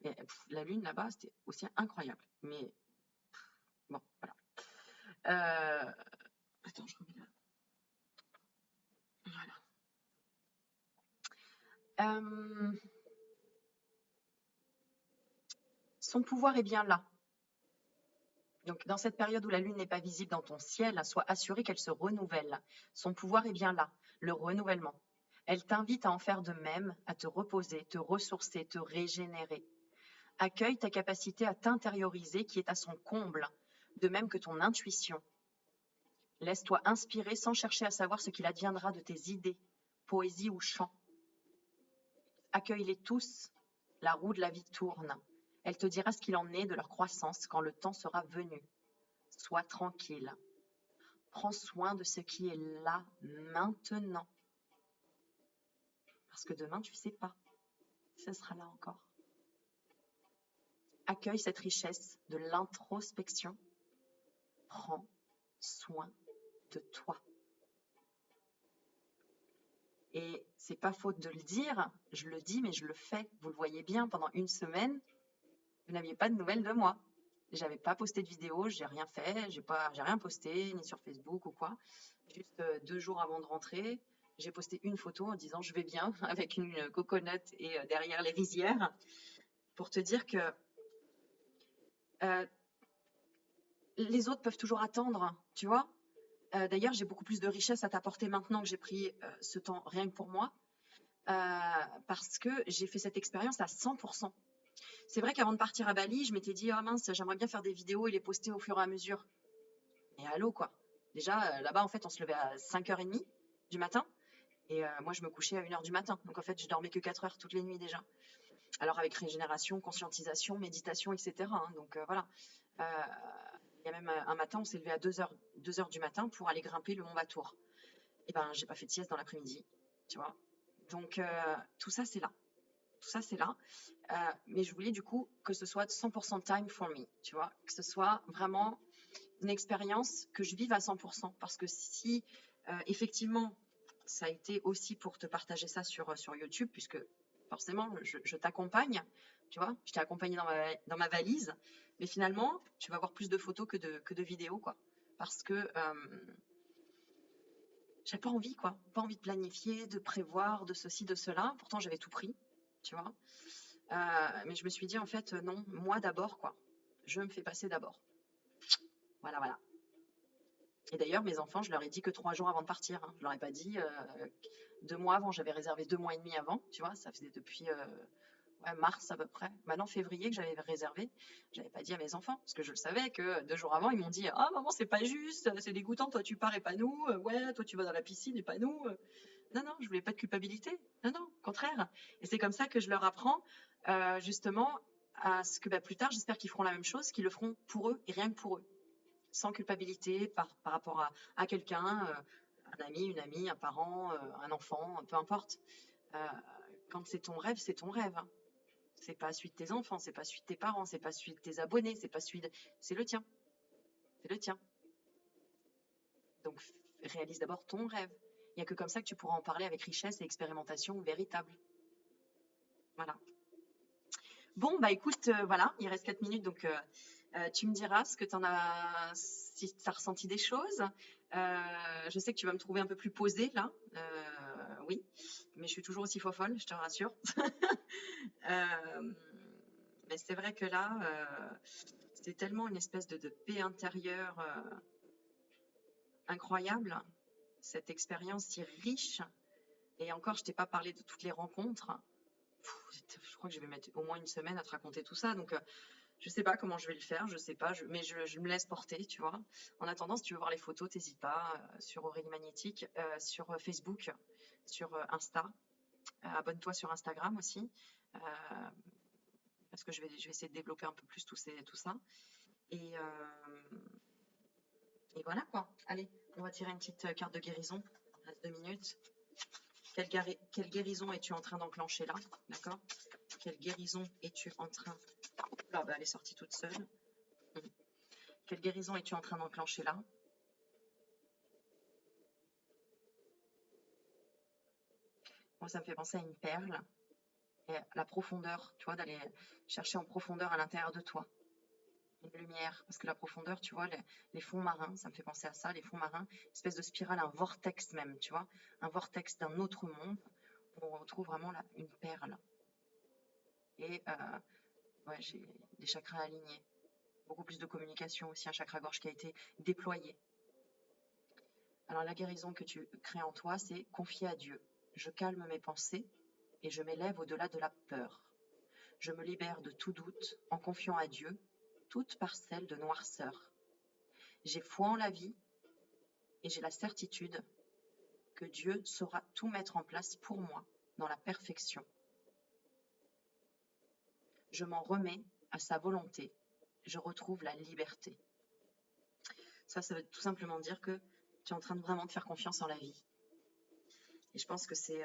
Et, la lune, là-bas, c'était aussi incroyable. Mais, bon, voilà. Attends, je remets là. Voilà. Son pouvoir est bien là. Donc, dans cette période où la lune n'est pas visible dans ton ciel, sois assuré qu'elle se renouvelle. Son pouvoir est bien là, le renouvellement. Elle t'invite à en faire de même, à te reposer, te ressourcer, te régénérer. Accueille ta capacité à t'intérioriser qui est à son comble, de même que ton intuition. Laisse-toi inspirer sans chercher à savoir ce qu'il adviendra de tes idées, poésie ou chant. Accueille-les tous, la roue de la vie tourne. Elle te dira ce qu'il en est de leur croissance quand le temps sera venu. Sois tranquille. Prends soin de ce qui est là, maintenant. Parce que demain, tu ne sais pas. Ce sera là encore. Accueille cette richesse de l'introspection. Prends soin de toi. Et c'est pas faute de le dire, je le dis, mais je le fais. Vous le voyez bien, pendant une semaine, vous n'aviez pas de nouvelles de moi. J'avais pas posté de vidéo, j'ai rien fait, j'ai rien posté, ni sur Facebook ou quoi. Juste 2 jours avant de rentrer, j'ai posté une photo en disant je vais bien avec une coconut et derrière les rizières pour te dire que les autres peuvent toujours attendre, tu vois. D'ailleurs, j'ai beaucoup plus de richesse à t'apporter maintenant que j'ai pris ce temps rien que pour moi parce que j'ai fait cette expérience à 100%. C'est vrai qu'avant de partir à Bali, je m'étais dit, oh mince, j'aimerais bien faire des vidéos et les poster au fur et à mesure. Mais allô, quoi. Déjà, là-bas, en fait, on se levait à 5h30 du matin. Et moi, je me couchais à 1h du matin. Donc, en fait, je dormais que 4 heures toutes les nuits déjà. Alors, avec régénération, conscientisation, méditation, etc. Hein. Donc, voilà. Euh, Il y a même un matin, on s'est levé à 2 heures du matin pour aller grimper le Mont Vatour. Et ben, j'ai pas fait de sieste dans l'après-midi, tu vois. Donc, tout ça, c'est là. Tout ça, c'est là. Mais je voulais du coup que ce soit 100% time for me, tu vois. Que ce soit vraiment une expérience que je vive à 100%. Parce que si, effectivement, ça a été aussi pour te partager ça sur YouTube, puisque forcément, je t'accompagne, tu vois. Je t'ai accompagné dans ma valise. Mais finalement, tu vas avoir plus de photos que de vidéos, quoi. Parce que j'ai pas envie, quoi. Pas envie de planifier, de prévoir, de ceci, de cela. Pourtant, j'avais tout pris, tu vois. Mais je me suis dit, en fait, non, moi d'abord, quoi. Je me fais passer d'abord. Voilà, voilà. Et d'ailleurs, mes enfants, je leur ai dit que 3 jours avant de partir. Hein. Je leur ai pas dit 2 mois avant. J'avais réservé 2 mois et demi avant, tu vois. Ça faisait depuis ouais, mars à peu près. Maintenant, février que j'avais réservé. J'avais pas dit à mes enfants parce que je le savais que 2 jours avant, ils m'ont dit, ah maman, c'est pas juste, c'est dégoûtant. Toi, tu pars et pas nous. Ouais, toi, tu vas dans la piscine et pas nous. Non, non, je voulais pas de culpabilité. Non, non, au contraire. Et c'est comme ça que je leur apprends justement à ce que bah, plus tard, j'espère qu'ils feront la même chose, qu'ils le feront pour eux et rien que pour eux, sans culpabilité par rapport à quelqu'un, un ami, une amie, un parent, un enfant, peu importe. Euh, Quand c'est ton rêve, c'est ton rêve. Hein. C'est pas celui de tes enfants, c'est pas celui de tes parents, c'est pas celui de tes abonnés, c'est pas celui de... C'est le tien. C'est le tien. Donc réalise d'abord ton rêve. Il n'y a que comme ça que tu pourras en parler avec richesse et expérimentation véritable. Voilà. Bon, bah écoute, voilà, il reste 4 minutes, donc tu me diras ce que tu en as, si tu as ressenti des choses. Je sais que tu vas me trouver un peu plus posée là, oui, mais je suis toujours aussi fofolle, je te rassure. Euh, mais c'est vrai que là, c'était tellement une espèce de paix intérieure incroyable, cette expérience si riche. Et encore, je t'ai pas parlé de toutes les rencontres. Je crois que je vais mettre au moins une semaine à te raconter tout ça. Donc, je sais pas comment je vais le faire, je sais pas, mais je me laisse porter, tu vois. En attendant, si tu veux voir les photos, t'hésites pas sur Aurélie Magnétique, sur Facebook, sur Insta. Abonne-toi sur Instagram aussi, parce que je vais essayer de développer un peu plus tout ça. Et, et voilà quoi. Allez, on va tirer une petite carte de guérison. Il reste 2 minutes. Quelle guérison es-tu en train d'enclencher là? D'accord? Quelle guérison es-tu en train... Là, bah, elle est sortie toute seule. Quelle guérison es-tu en train d'enclencher là? Moi, ça me fait penser à une perle et à la profondeur, tu vois, d'aller chercher en profondeur à l'intérieur de toi. Une lumière, parce que la profondeur, tu vois, les fonds marins, ça me fait penser à ça, les fonds marins, espèce de spirale, un vortex même, tu vois, un vortex d'un autre monde, où on retrouve vraiment là, une perle. Et ouais, j'ai des chakras alignés, beaucoup plus de communication aussi, un chakra-gorge qui a été déployé. Alors la guérison que tu crées en toi, c'est confier à Dieu. Je calme mes pensées et je m'élève au-delà de la peur. Je me libère de tout doute en confiant à Dieu toute parcelle de noirceur. J'ai foi en la vie et j'ai la certitude que Dieu saura tout mettre en place pour moi dans la perfection. Je m'en remets à sa volonté. Je retrouve la liberté. Ça veut tout simplement dire que tu es en train de vraiment te faire confiance en la vie. Et je pense que c'est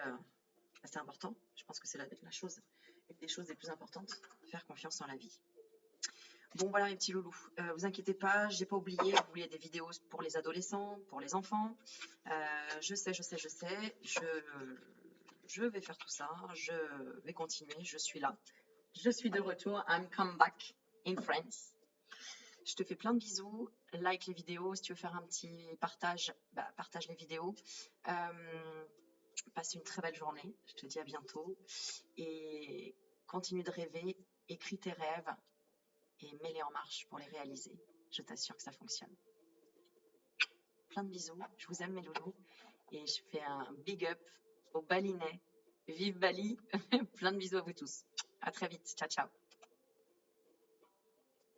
important. Je pense que c'est une des choses les plus importantes, faire confiance en la vie. Bon, voilà mes petits loulous. Vous inquiétez pas, j'ai pas oublié, vous vouliez des vidéos pour les adolescents, pour les enfants. Je sais. Je vais faire tout ça. Je vais continuer. Je suis là. Je suis de retour. I'm come back in France. Je te fais plein de bisous. Like les vidéos. Si tu veux faire un petit partage, bah, partage les vidéos. Passe une très belle journée. Je te dis à bientôt. Et continue de rêver. Écris tes rêves. Et mets-les en marche pour les réaliser. Je t'assure que ça fonctionne. Plein de bisous. Je vous aime mes loulous. Et je fais un big up aux Balinais. Vive Bali. Plein de bisous à vous tous. À très vite. Ciao, ciao.